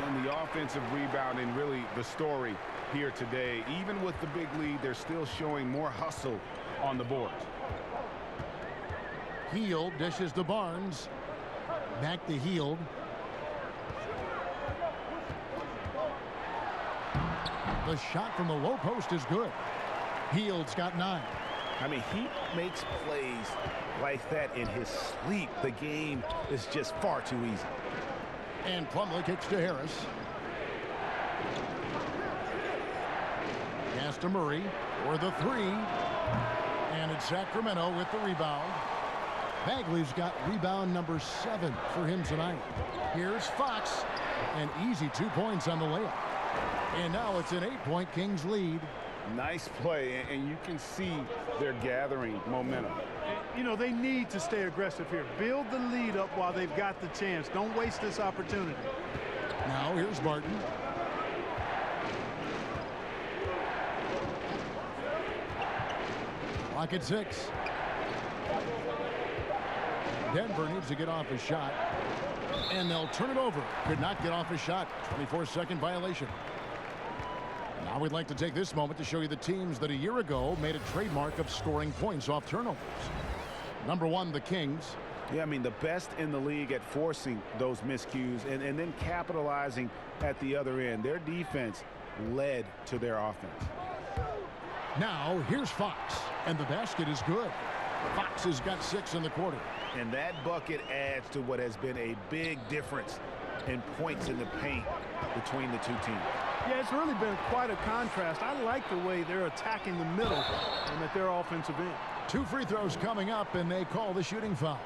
And the offensive rebounding, really the story here today. Even with the big lead, they're still showing more hustle on the board. Hield dishes to Barnes. Back to Hield. The shot from the low post is good. Hield's got 9. I mean, he makes plays like that in his sleep. The game is just far too easy. And Plumlee kicks to Harris. Pass to Murray for the 3. And it's Sacramento with the rebound. Bagley's got rebound number 7 for him tonight. Here's Fox. An easy 2 points on the layup. And now it's an 8-point Kings lead. Nice play, and you can see they're gathering momentum. You know, they need to stay aggressive here. Build the lead up while they've got the chance. Don't waste this opportunity. Now here's Barton. Clock at 6. Denver needs to get off a shot, and they'll turn it over. Could not get off a shot. 24-second violation. Now we'd like to take this moment to show you the teams that a year ago made a trademark of scoring points off turnovers. Number 1, the Kings. Yeah, I mean, the best in the league at forcing those miscues and then capitalizing at the other end. Their defense led to their offense. Now here's Fox, and the basket is good. Fox has got 6 in the quarter. And that bucket adds to what has been a big difference in points in the paint between the two teams. Yeah, it's really been quite a contrast. I like the way they're attacking the middle and at their offensive end. 2 free throws coming up, and they call the shooting foul.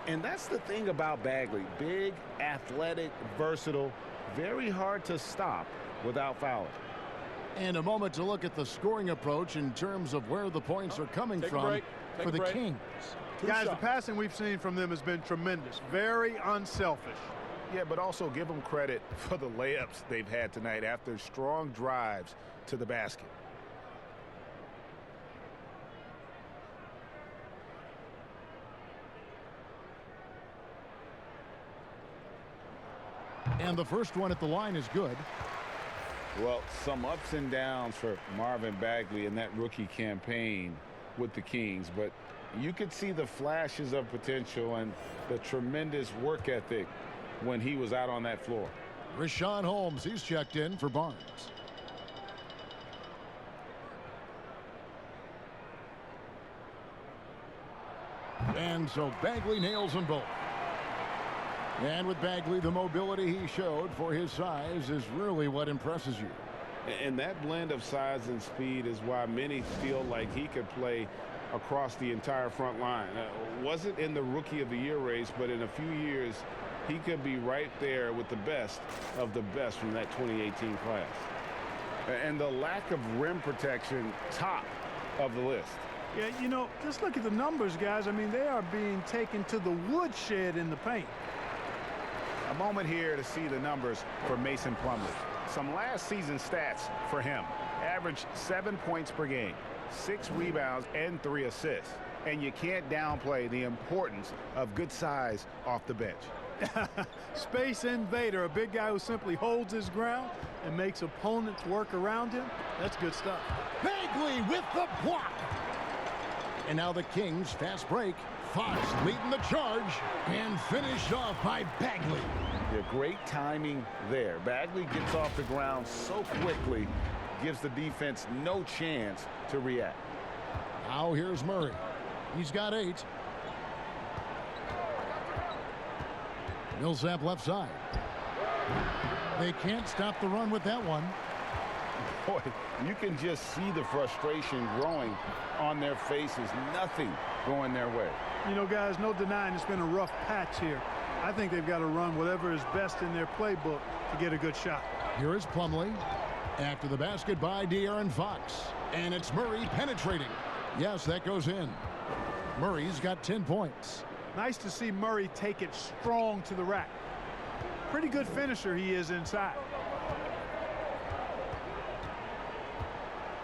And that's the thing about Bagley. Big, athletic, versatile, very hard to stop without fouling. And a moment to look at the scoring approach in terms of where the points are coming from for the Kings. Guys, the passing we've seen from them has been tremendous. Very unselfish. Yeah, but also give them credit for the layups they've had tonight after strong drives to the basket. And the first one at the line is good. Well, some ups and downs for Marvin Bagley in that rookie campaign with the Kings, but you could see the flashes of potential and the tremendous work ethic when he was out on that floor. Richaun Holmes, he's checked in for Barnes. And so Bagley nails them both. And with Bagley, the mobility he showed for his size is really what impresses you. And that blend of size and speed is why many feel like he could play across the entire front line. Wasn't in the Rookie of the Year race, but in a few years, he could be right there with the best of the best from that 2018 class. And the lack of rim protection, top of the list. Yeah, you know, just look at the numbers, guys. I mean, they are being taken to the woodshed in the paint. A moment here to see the numbers for Mason Plumlee. Some last season stats for him. Averaged 7 points per game, 6 rebounds, and 3 assists. And you can't downplay the importance of good size off the bench. Space invader, a big guy who simply holds his ground and makes opponents work around him. That's good stuff. Bagley with the block. And now the Kings fast break. Fox leading the charge and finished off by Bagley. Yeah, great timing there. Bagley gets off the ground so quickly, gives the defense no chance to react. Now here's Murray. He's got 8. Millsap left side. They can't stop the run with that one. Boy, you can just see the frustration growing on their faces. Nothing going their way. You know, guys, no denying it's been a rough patch here. I think they've got to run whatever is best in their playbook to get a good shot. Here is Plumlee. After the basket by De'Aaron Fox. And it's Murray penetrating. Yes, that goes in. Murray's got 10 points. Nice to see Murray take it strong to the rack. Pretty good finisher he is inside.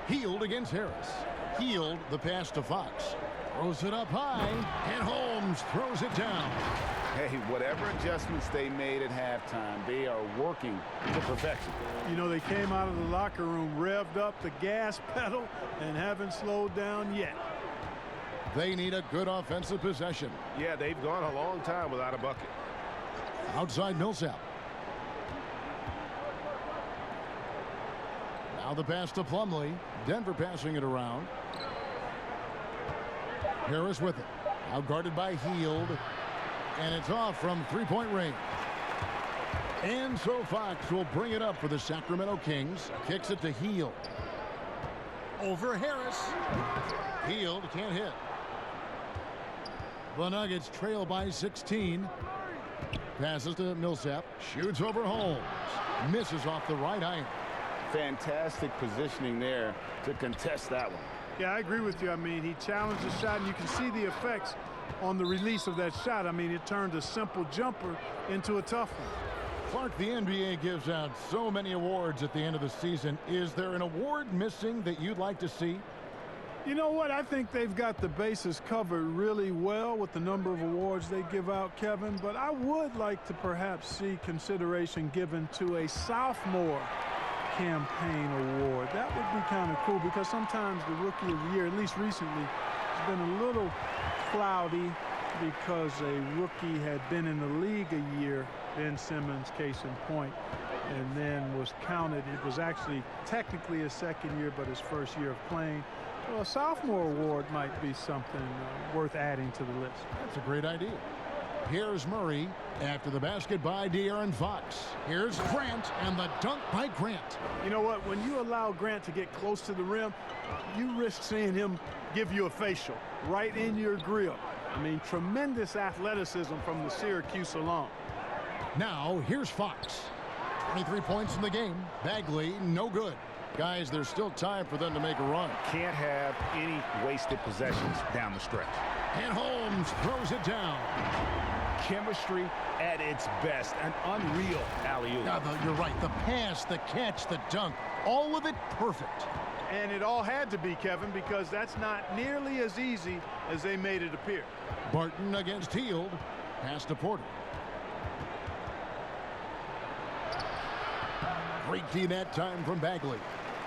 Healed against Harris. Healed the pass to Fox. Throws it up high, and Holmes throws it down. Hey, whatever adjustments they made at halftime, they are working to perfection. You know, they came out of the locker room, revved up the gas pedal, and haven't slowed down yet. They need a good offensive possession. Yeah, they've gone a long time without a bucket. Outside Millsap. Now the pass to Plumlee. Denver passing it around. Harris with it. Out guarded by Hield. And it's off from three-point range. And so Fox will bring it up for the Sacramento Kings. Kicks it to Hield. Over Harris. Hield can't hit. The Nuggets trail by 16. Passes to Millsap. Shoots over Holmes. Misses off the right iron. Fantastic positioning there to contest that one. Yeah, I agree with you. I mean, he challenged the shot, and you can see the effects on the release of that shot. I mean, it turned a simple jumper into a tough one. Clark, the NBA gives out so many awards at the end of the season. Is there an award missing that you'd like to see? You know what? I think they've got the bases covered really well with the number of awards they give out, Kevin. But I would like to perhaps see consideration given to a sophomore campaign award. That would be kind of cool, because sometimes the rookie of the year, at least recently, has been a little cloudy because a rookie had been in the league a year, Ben Simmons, case in point, and then was counted. It was actually technically his second year, but his first year of playing. Well, a sophomore award might be something worth adding to the list. That's a great idea. Here's Murray after the basket by De'Aaron Fox. Here's Grant and the dunk by Grant. You know what? When you allow Grant to get close to the rim, you risk seeing him give you a facial right in your grill. I mean, tremendous athleticism from the Syracuse alum. Now, here's Fox. 23 points in the game. Bagley, no good. Guys, there's still time for them to make a run. Can't have any wasted possessions down the stretch. And Holmes throws it down. Chemistry at its best. An unreal alley-oop. You're right. The pass, the catch, the dunk, all of it perfect. And it all had to be, Kevin, because that's not nearly as easy as they made it appear. Barton against Hield. Pass to Porter. Great D that time from Bagley.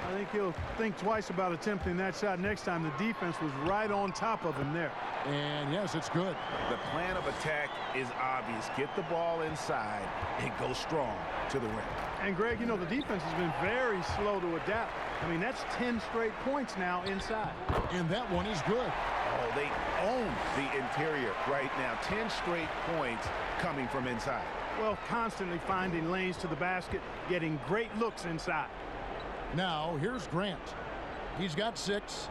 I think he'll think twice about attempting that shot next time. The defense was right on top of him there. And yes, it's good. The plan of attack is obvious. Get the ball inside and go strong to the rim. And Greg, you know, the defense has been very slow to adapt. I mean, that's 10 straight points now inside. And that one is good. Oh, they own the interior right now. 10 straight points coming from inside. Well, constantly finding lanes to the basket, getting great looks inside. Now, here's Grant. He's got 6.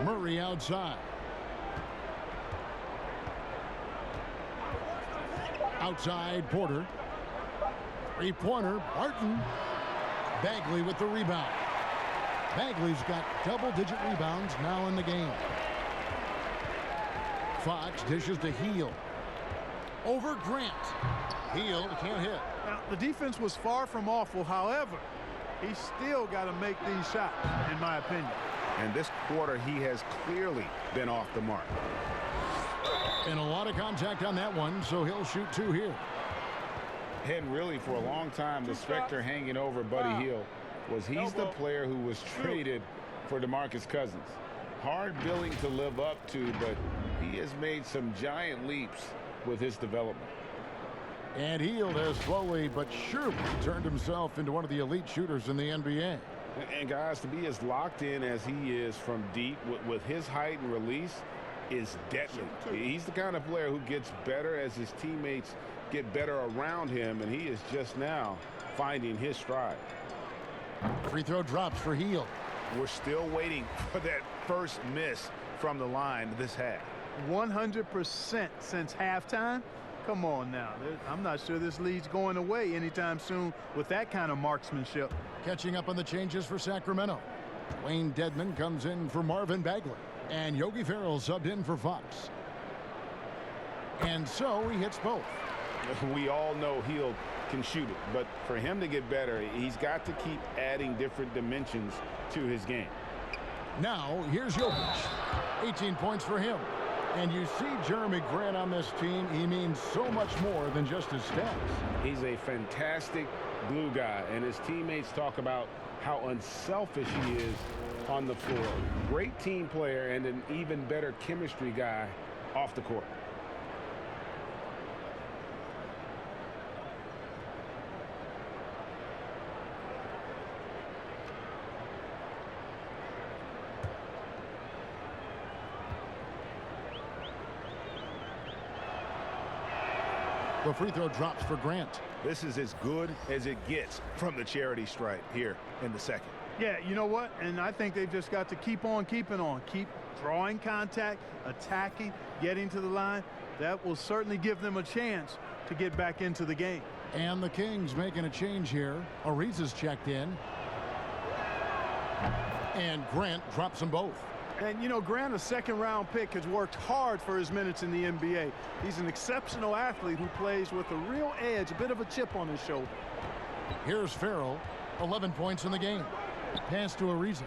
Murray outside. Outside, Porter. Three-pointer, Barton. Bagley with the rebound. Bagley's got double-digit rebounds now in the game. Fox dishes to Hield. Over Grant. Hield can't hit. Now, the defense was far from awful. However, he's still got to make these shots, in my opinion. And this quarter, he has clearly been off the mark. And a lot of contact on that one, so he'll shoot 2 here. And really, for a long time, the specter hanging over Buddy Hield was he's the player who was traded for DeMarcus Cousins. Hard billing to live up to, but he has made some giant leaps with his development. And Hield has slowly but surely turned himself into one of the elite shooters in the NBA. And guys, to be as locked in as he is from deep with his height and release is deadly. He's the kind of player who gets better as his teammates get better around him, and he is just now finding his stride. Free throw drops for Hield. We're still waiting for that first miss from the line this half. 100% since halftime. Come on now. I'm not sure this lead's going away anytime soon with that kind of marksmanship. Catching up on the changes for Sacramento. Wayne Dedmon comes in for Marvin Bagley. And Yogi Ferrell subbed in for Fox. And so he hits both. We all know Hield can shoot it, but for him to get better, he's got to keep adding different dimensions to his game. Now, here's Jokic. 18 points for him. And you see Jeremy Grant on this team, he means so much more than just his stats. He's a fantastic glue guy, and his teammates talk about how unselfish he is on the floor. Great team player and an even better chemistry guy off the court. The free throw drops for Grant. This is as good as it gets from the charity stripe here in the second. Yeah, you know what? And I think they've just got to keep on keeping on. Keep drawing contact, attacking, getting to the line. That will certainly give them a chance to get back into the game. And the Kings making a change here. Ariza's checked in. And Grant drops them both. And, you know, Grant, a second-round pick, has worked hard for his minutes in the NBA. He's an exceptional athlete who plays with a real edge, a bit of a chip on his shoulder. Here's Ferrell, 11 points in the game. Pass to Ariza.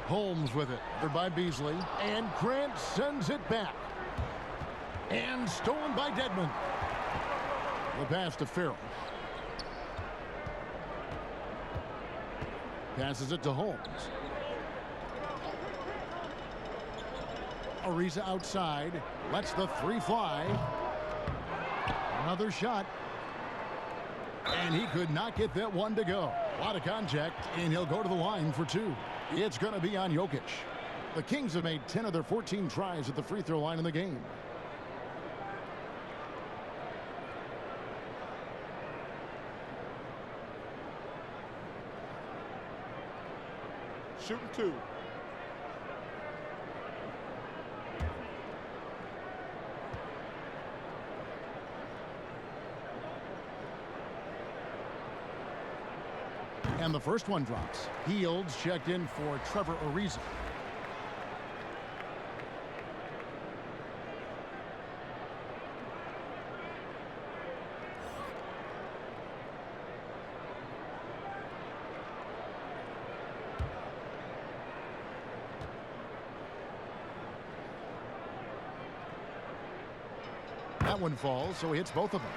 Holmes with it, by Beasley, and Grant sends it back. And stolen by Dedmon. The pass to Ferrell. Passes it to Holmes. Ariza outside. Lets the three fly. Another shot. And he could not get that one to go. A lot of contact, and he'll go to the line for 2. It's going to be on Jokic. The Kings have made 10 of their 14 tries at the free throw line in the game. Shooting 2. And the first one drops. Hield's checked in for Trevor Ariza. That one falls, so he hits both of them.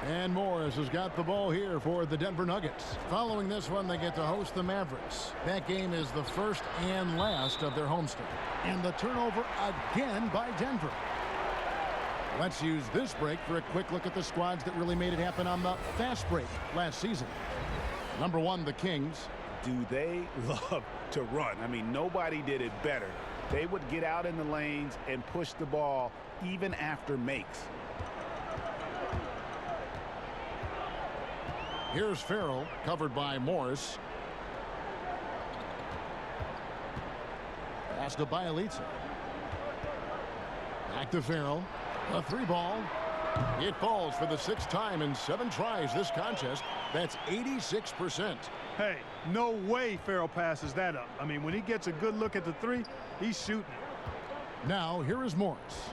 And Morris has got the ball here for the Denver Nuggets. Following this one, they get to host the Mavericks. That game is the first and last of their homestand. And the turnover again by Denver. Let's use this break for a quick look at the squads that really made it happen on the fast break last season. Number 1, the Kings. Do they love to run? I mean, nobody did it better. They would get out in the lanes and push the ball even after makes. Here's Ferrell, covered by Morris. Pass to Bielitsa. Back to Ferrell. A 3-ball. It falls for the 6th time in 7 tries this contest. That's 86%. Hey, no way Ferrell passes that up. I mean, when he gets a good look at the 3, he's shooting. Now, here is Morris.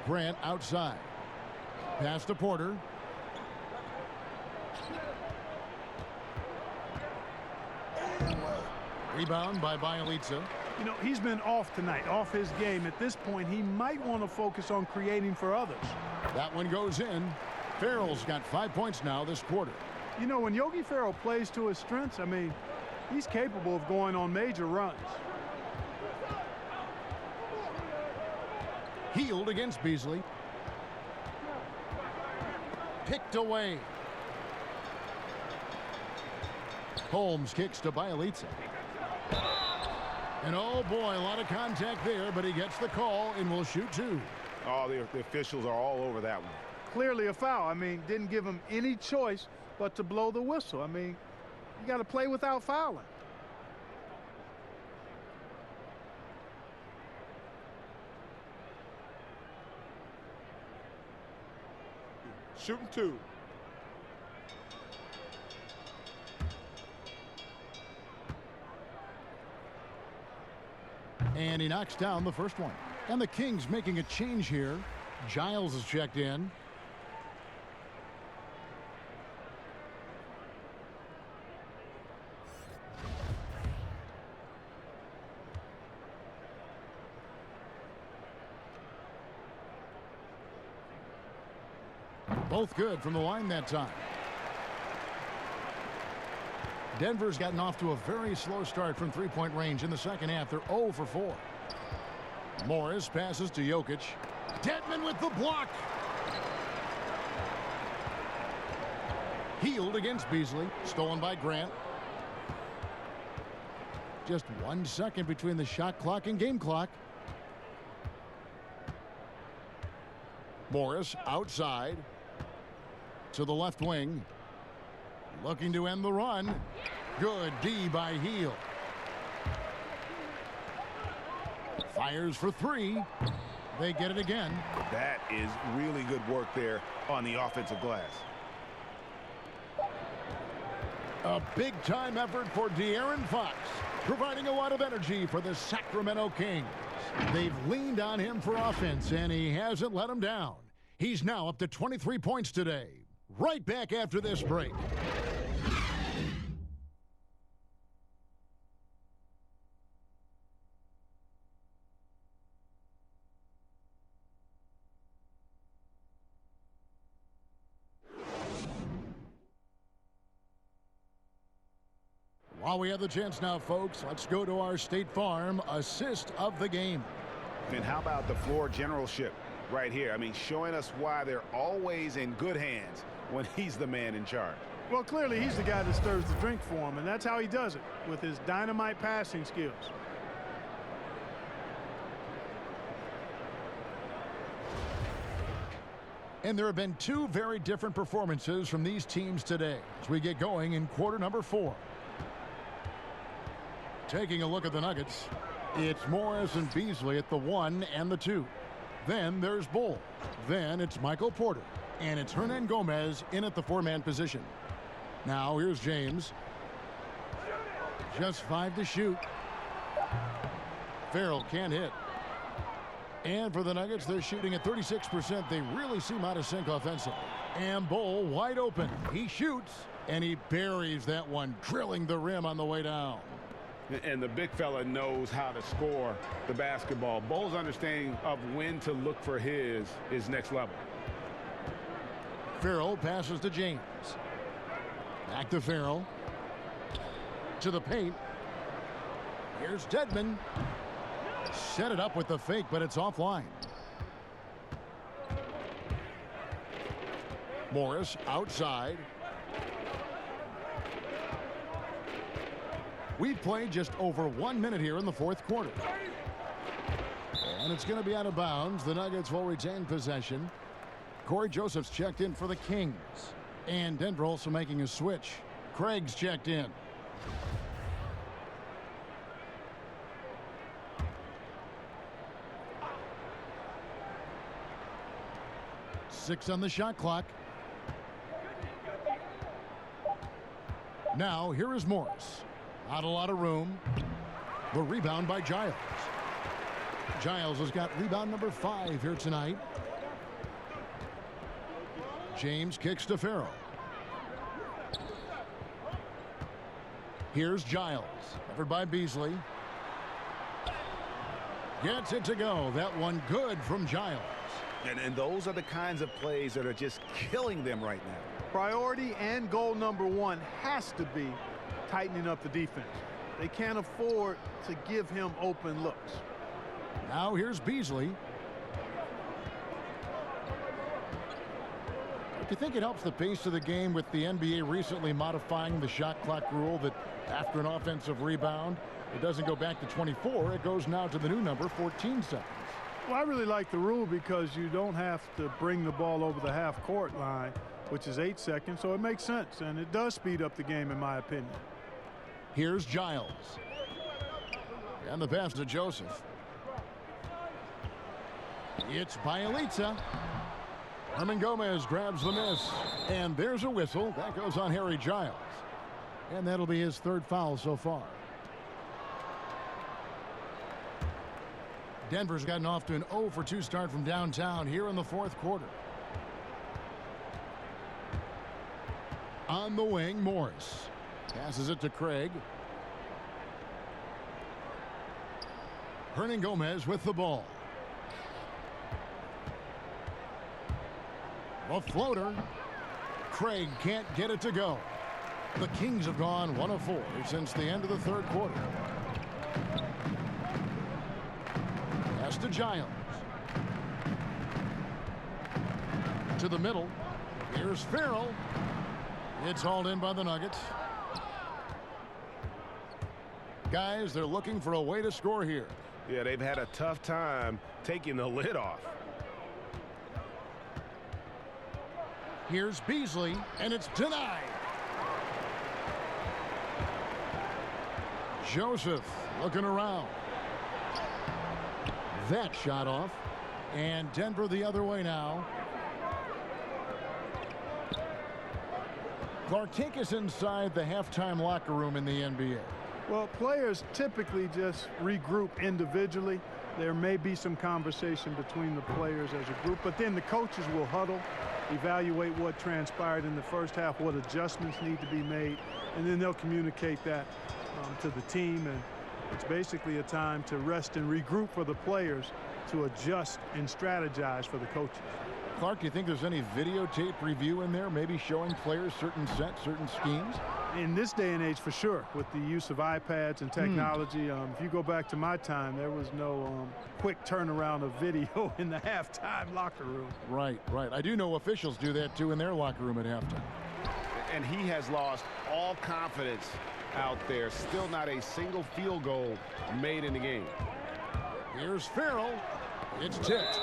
Grant outside. Pass to Porter. Rebound by Bielitsa. You know, he's been off tonight, off his game. At this point, he might want to focus on creating for others. That one goes in. Farrell's got 5 points now this quarter. You know, when Yogi Ferrell plays to his strengths, I mean, he's capable of going on major runs. Healed against Beasley. Picked away. Holmes kicks to Bielitsa. And oh boy, a lot of contact there, but he gets the call and will shoot two. Oh, the officials are all over that one. Clearly a foul. I mean, didn't give him any choice but to blow the whistle. I mean, you got to play without fouling. Shooting two. And he knocks down the first one. And the Kings making a change here. Giles is checked in. Both good from the line that time. Denver's gotten off to a very slow start from three-point range in the second half. They're 0 for 4. Morris passes to Jokic. Dedmon with the block. Healed against Beasley. Stolen by Grant. Just 1 second between the shot clock and game clock. Morris outside to the left wing. Looking to end the run. Good D by Hield. Fires for three. They get it again. That is really good work there on the offensive glass. A big-time effort for De'Aaron Fox, providing a lot of energy for the Sacramento Kings. They've leaned on him for offense, and he hasn't let them down. He's now up to 23 points today. Right back after this break. While we have the chance now, folks, let's go to our State Farm assist of the game. And how about the floor generalship right here? I mean, showing us why they're always in good hands when he's the man in charge. Well, clearly he's the guy that stirs the drink for him, and that's how he does it, with his dynamite passing skills. And there have been two very different performances from these teams today as we get going in quarter number 4. Taking a look at the Nuggets, it's Morris and Beasley at the 1 and the 2. Then there's Bull. Then it's Michael Porter. And it's Hernan Gomez in at the 4-man position. Now here's James. Just 5 to shoot. Farrell can't hit. And for the Nuggets, they're shooting at 36%. They really seem out of sync offensively. And Bull wide open. He shoots, and he buries that one, drilling the rim on the way down. And the big fella knows how to score the basketball. Bull's understanding of when to look for his is next level. Farrell passes to James. Back to Farrell. To the paint. Here's Dedmon. Set it up with the fake, but it's offline. Morris outside. We've played just over 1 minute here in the fourth quarter. And it's going to be out of bounds. The Nuggets will retain possession. Corey Joseph's checked in for the Kings. And Denver also making a switch. Craig's checked in. Six on the shot clock. Now here is Morris. Not a lot of room. The rebound by Giles. Giles has got rebound number 5 here tonight. James kicks to Farrell. Here's Giles, covered by Beasley. Gets it to go. That one good from Giles. And those are the kinds of plays that are just killing them right now. Priority and goal number 1 has to be tightening up the defense. They can't afford to give him open looks. Now here's Beasley. Do you think it helps the pace of the game with the NBA recently modifying the shot clock rule that after an offensive rebound, it doesn't go back to 24, it goes now to the new number, 14 seconds. Well, I really like the rule because you don't have to bring the ball over the half-court line, which is 8 seconds, so it makes sense, and it does speed up the game in my opinion. Here's Giles. And the pass to Joseph. It's Bielitsa. Herman Gomez grabs the miss. And there's a whistle. That goes on Harry Giles. And that'll be his 3rd foul so far. Denver's gotten off to an 0-for-2 start from downtown here in the 4th quarter. On the wing, Morris. Passes it to Craig. Hernan Gomez with the ball. A floater. Craig can't get it to go. The Kings have gone 1 of 4 since the end of the 3rd quarter. Pass to Giles. To the middle. Here's Farrell. It's hauled in by the Nuggets. Guys, they're looking for a way to score here. Yeah, they've had a tough time taking the lid off. Here's Beasley, and it's denied. Joseph looking around. That shot off. And Denver the other way now. Clark, take us inside the halftime locker room in the NBA. Well, players typically just regroup individually. There may be some conversation between the players as a group, but then the coaches will huddle, evaluate what transpired in the first half, what adjustments need to be made, and then they'll communicate that to the team. And it's basically a time to rest and regroup for the players to adjust and strategize for the coaches. Clark, do you think there's any videotape review in there, maybe showing players certain sets, certain schemes? In this day and age, for sure, with the use of iPads and technology. If you go back to my time, there was no quick turnaround of video in the halftime locker room. Right, right. I do know officials do that, too, in their locker room at halftime. And he has lost all confidence out there. Still not a single field goal made in the game. Here's Farrell. It's tipped.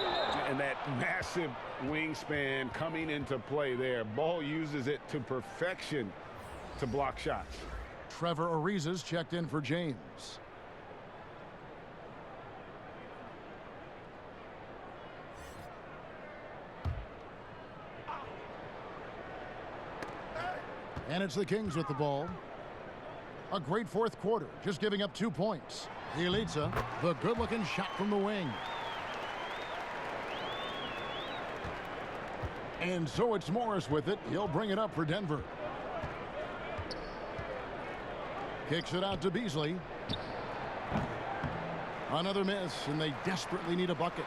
And that massive wingspan coming into play there. Ball uses it to perfection to block shots. Trevor Ariza's checked in for James. And it's the Kings with the ball. A great 4th quarter, just giving up 2 points. Bielitsa, the good-looking shot from the wing. And so it's Morris with it. He'll bring it up for Denver. Kicks it out to Beasley. Another miss, and they desperately need a bucket.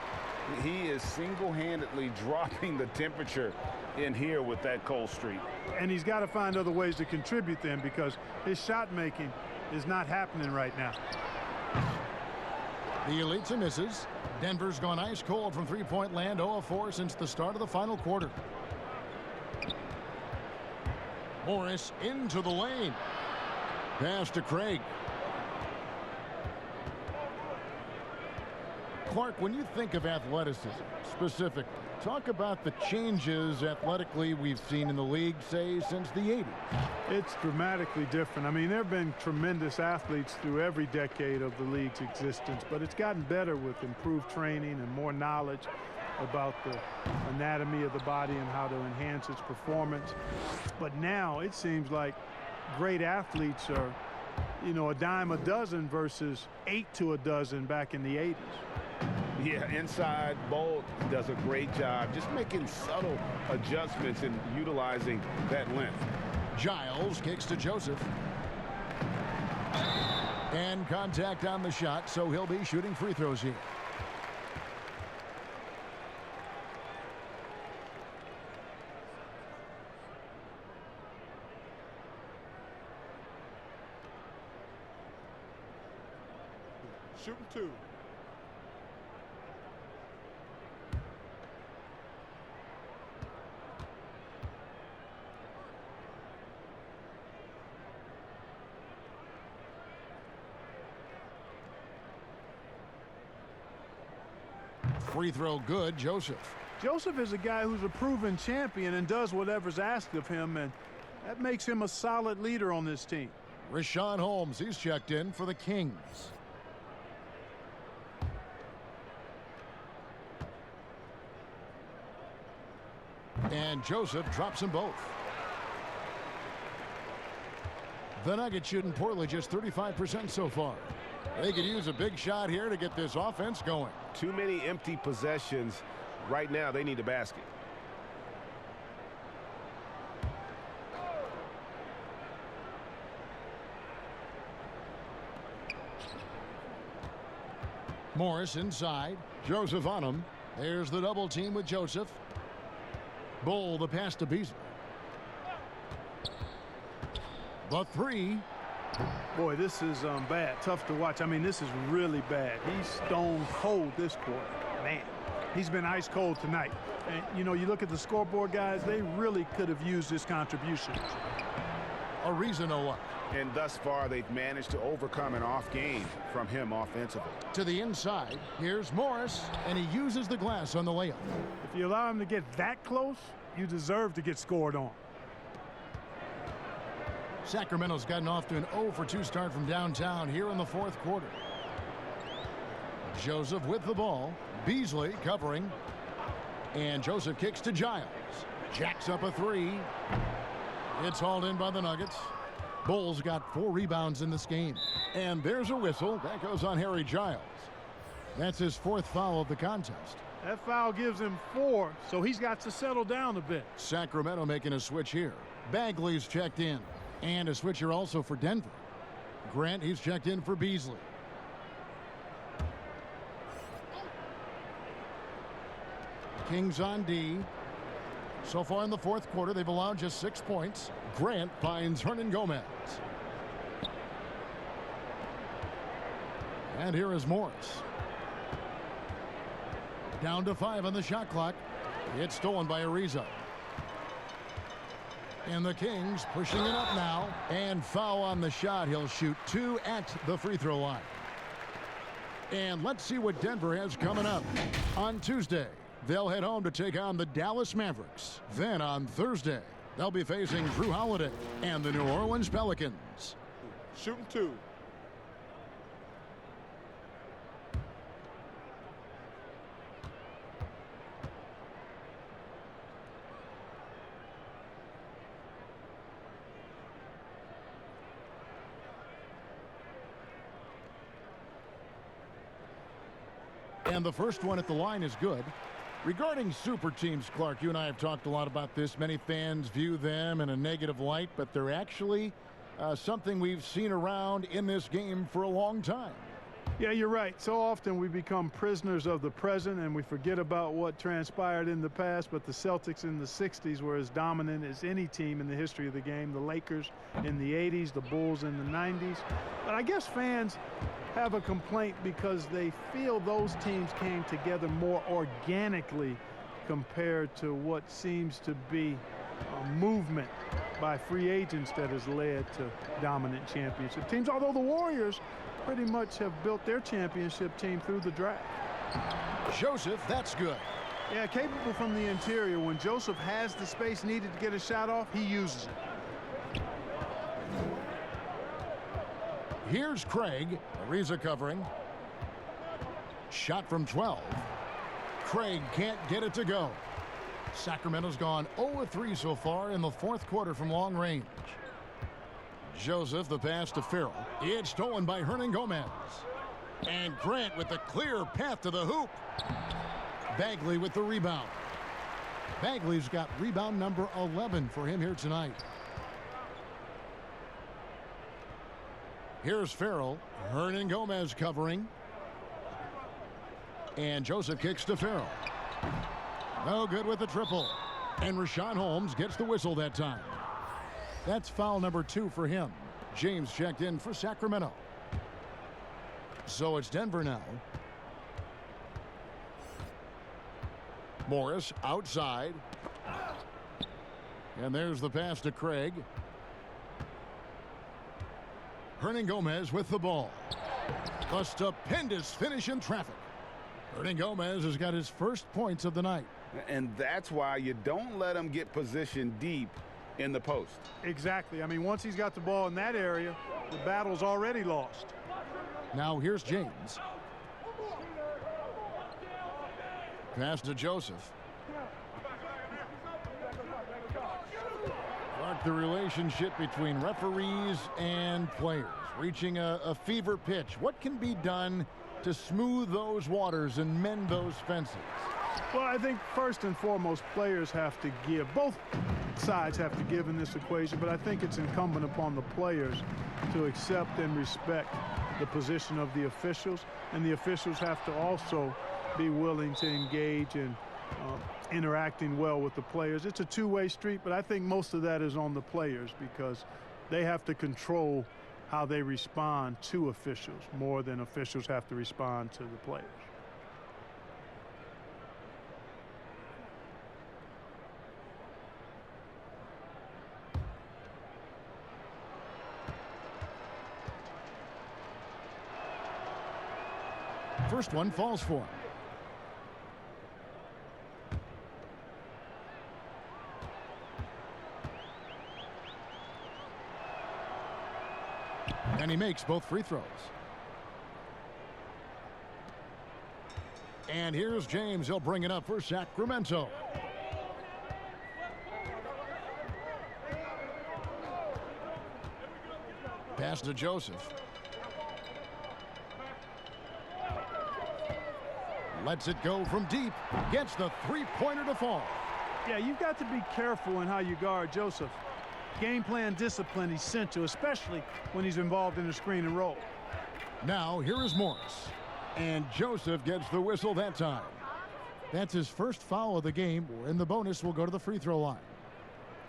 He is single-handedly dropping the temperature in here with that cold streak. And he's got to find other ways to contribute then, because his shot making is not happening right now. Bielitsa misses. Denver's gone ice cold from three-point land, 0 of 4 since the start of the final quarter. Morris into the lane. Pass to Craig. Clark, when you think of athleticism specifically, talk about the changes athletically we've seen in the league, say, since the 80s. It's dramatically different. I mean, there have been tremendous athletes through every decade of the league's existence, but it's gotten better with improved training and more knowledge about the anatomy of the body and how to enhance its performance. But now it seems like great athletes are you know, a dime a dozen versus 8 to a dozen back in the 80s. Yeah, inside, Bolt does a great job just making subtle adjustments and utilizing that length. Giles kicks to Joseph. And contact on the shot, so he'll be shooting free throws here. Shooting 2. Free throw good, Joseph. Joseph is a guy who's a proven champion and does whatever's asked of him, and that makes him a solid leader on this team. Rashawn Holmes, he's checked in for the Kings. And Joseph drops them both. The Nuggets shooting poorly, just 35% so far. They could use a big shot here to get this offense going. Too many empty possessions. Right now, they need a basket. Morris inside. Joseph on him. There's the double team with Joseph. Bull the pass to Beasley. The three. Boy, this is bad. Tough to watch. I mean, this is really bad. He's stone cold this quarter. Man, he's been ice cold tonight. And, you know, you look at the scoreboard, guys, they really could have used his contributions. A reason to luck. And thus far, they've managed to overcome an off game from him offensively. To the inside, here's Morris, and he uses the glass on the layup. If you allow him to get that close, you deserve to get scored on. Sacramento's gotten off to an 0-for-2 start from downtown here in the fourth quarter. Joseph with the ball. Beasley covering. And Joseph kicks to Giles. Jacks up a three. It's hauled in by the Nuggets. Bulls got 4 rebounds in this game. And there's a whistle. That goes on Harry Giles. That's his 4th foul of the contest. That foul gives him 4, so he's got to settle down a bit. Sacramento making a switch here. Bagley's checked in. And a switcher also for Denver. Grant, he's checked in for Beasley. Kings on D. So far in the fourth quarter, they've allowed just 6 points. Grant finds Hernan Gomez. And here is Morris. Down to 5 on the shot clock. It's stolen by Ariza. And the Kings pushing it up now. And foul on the shot. He'll shoot 2 at the free throw line. And let's see what Denver has coming up. On Tuesday, they'll head home to take on the Dallas Mavericks. Then on Thursday, they'll be facing Drew Holiday and the New Orleans Pelicans. Shooting 2. And the first one at the line is good. Regarding super teams, Clark, you and I have talked a lot about this. Many fans view them in a negative light, but they're actually something we've seen around in this game for a long time. Yeah, you're right. So often we become prisoners of the present and we forget about what transpired in the past, but the Celtics in the 60s were as dominant as any team in the history of the game. The Lakers in the 80s, the Bulls in the 90s. But I guess fans have a complaint because they feel those teams came together more organically compared to what seems to be a movement by free agents that has led to dominant championship teams, although the Warriors pretty much have built their championship team through the draft. Joseph, that's good. Yeah, capable from the interior. When Joseph has the space needed to get a shot off, he uses it. Here's Craig. Ariza covering. Shot from 12. Craig can't get it to go. Sacramento's gone 0-3 so far in the fourth quarter from long range. Joseph, the pass to Farrell. It's stolen by Hernan Gomez. And Grant with the clear path to the hoop. Bagley with the rebound. Bagley's got rebound number 11 for him here tonight. Here's Farrell. Hernan Gomez covering. And Joseph kicks to Farrell. No good with the triple. And Rashawn Holmes gets the whistle that time. That's foul number 2 for him. James checked in for Sacramento. So it's Denver now. Morris outside. And there's the pass to Craig. Hernan Gomez with the ball. A stupendous finish in traffic. Hernan Gomez has got his first points of the night. And that's why you don't let him get positioned deep in the post. Exactly. I mean, once he's got the ball in that area, the battle's already lost. Now here's James. Pass to Joseph. Mark the relationship between referees and players reaching a fever pitch. What can be done to smooth those waters and mend those fences? Well, I think first and foremost, players have to give. Both sides have to give in this equation, but I think it's incumbent upon the players to accept and respect the position of the officials, and the officials have to also be willing to engage in interacting well with the players. It's a two-way street, but I think most of that is on the players because they have to control how they respond to officials more than officials have to respond to the players. First one falls for him. And he makes both free throws. And here's James. He'll bring it up for Sacramento. Pass to Joseph. Lets it go from deep. Gets the three-pointer to fall. Yeah, you've got to be careful in how you guard Joseph. Game plan discipline essential, especially when he's involved in the screen and roll. Now here is Morris. And Joseph gets the whistle that time. That's his first foul of the game, and the bonus will go to the free throw line.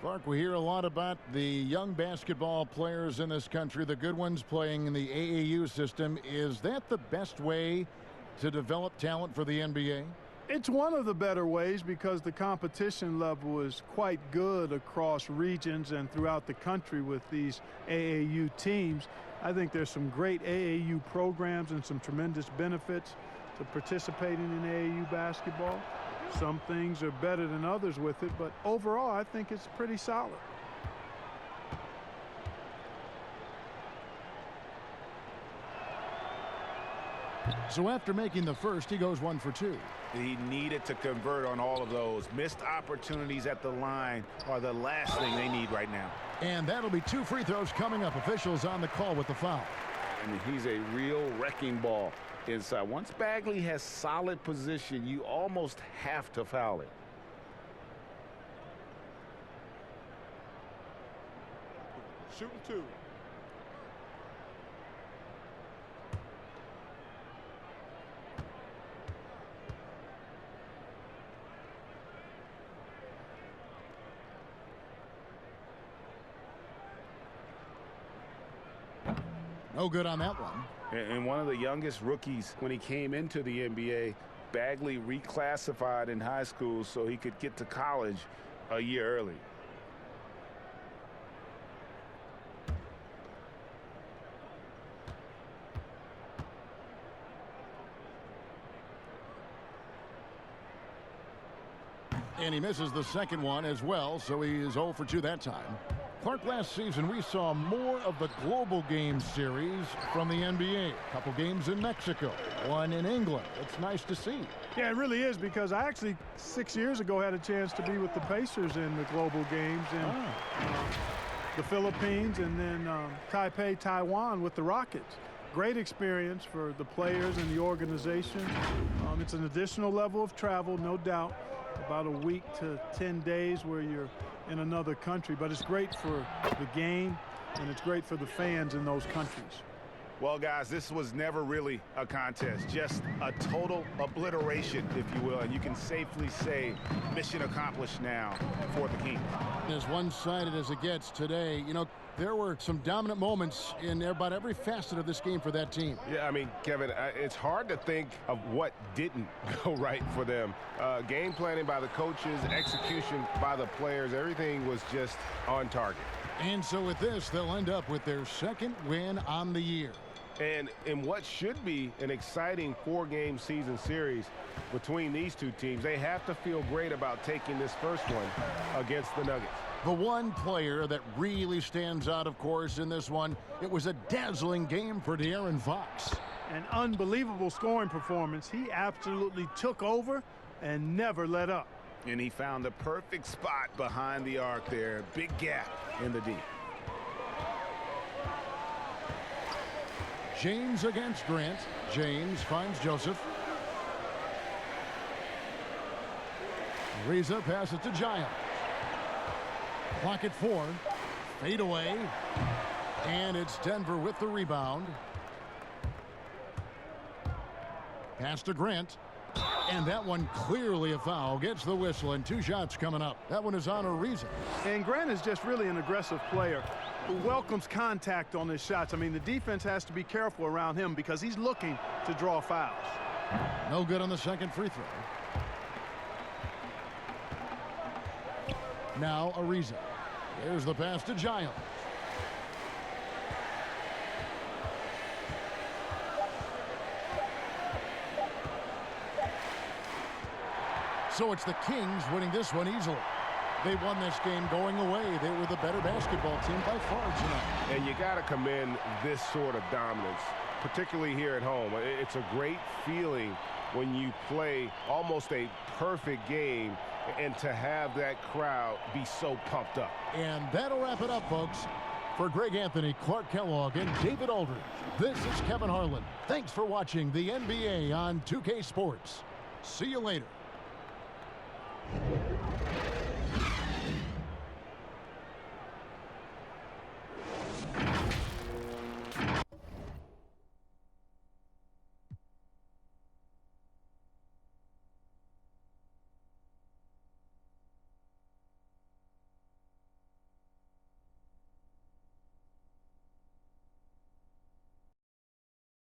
Clark, we hear a lot about the young basketball players in this country, the good ones playing in the AAU system. Is that the best way to develop talent for the NBA? It's one of the better ways because the competition level is quite good across regions and throughout the country with these AAU teams. I think there's some great AAU programs and some tremendous benefits to participating in AAU basketball. Some things are better than others with it, but overall I think it's pretty solid. So after making the first, he goes 1 for 2. He needed to convert on all of those. Missed opportunities at the line are the last thing they need right now. And that'll be 2 free throws coming up. Officials on the call with the foul. And he's a real wrecking ball inside. Once Bagley has solid position, you almost have to foul it. Shooting 2. No good on that one. And one of the youngest rookies when he came into the NBA, Bagley reclassified in high school so he could get to college a year early. And he misses the second one as well, so he is 0 for 2 that time. Clark, last season we saw more of the global game series from the NBA. A couple games in Mexico, one in England. It's nice to see. Yeah, it really is because I actually 6 years ago had a chance to be with the Pacers in the global games. And the Philippines, and then Taipei, Taiwan with the Rockets. Great experience for the players and the organization. It's an additional level of travel, no doubt, about a week to 10 days where you're in another country, but it's great for the game and it's great for the fans in those countries. Well, guys, this was never really a contest, just a total obliteration, if you will, and you can safely say mission accomplished now for the Kings. As one-sided as it gets today, you know, there were some dominant moments in about every facet of this game for that team. Yeah, I mean, Kevin, it's hard to think of what didn't go right for them. Game planning by the coaches, execution by the players, everything was just on target. And so with this, they'll end up with their second win on the year. And in what should be an exciting 4-game season series between these two teams, they have to feel great about taking this first one against the Nuggets. The one player that really stands out, of course, in this one, it was a dazzling game for De'Aaron Fox. An unbelievable scoring performance. He absolutely took over and never let up. And he found the perfect spot behind the arc there. Big gap in the D. James against Grant. James finds Joseph. Reza passes to Giles. Clock at 4. Fade away. And it's Denver with the rebound. Pass to Grant. And that one clearly a foul. Gets the whistle, and 2 shots coming up. That one is on Ariza. And Grant is just really an aggressive player who welcomes contact on his shots. I mean, the defense has to be careful around him because he's looking to draw fouls. No good on the second free throw. Now Ariza. There's the pass to Giles. So it's the Kings winning this one easily. They won this game going away. They were the better basketball team by far tonight. And you got to commend this sort of dominance, particularly here at home. It's a great feeling when you play almost a perfect game and to have that crowd be so pumped up. And that'll wrap it up, folks. For Greg Anthony, Clark Kellogg, and David Aldridge, this is Kevin Harlan. Thanks for watching the NBA on 2K Sports. See you later.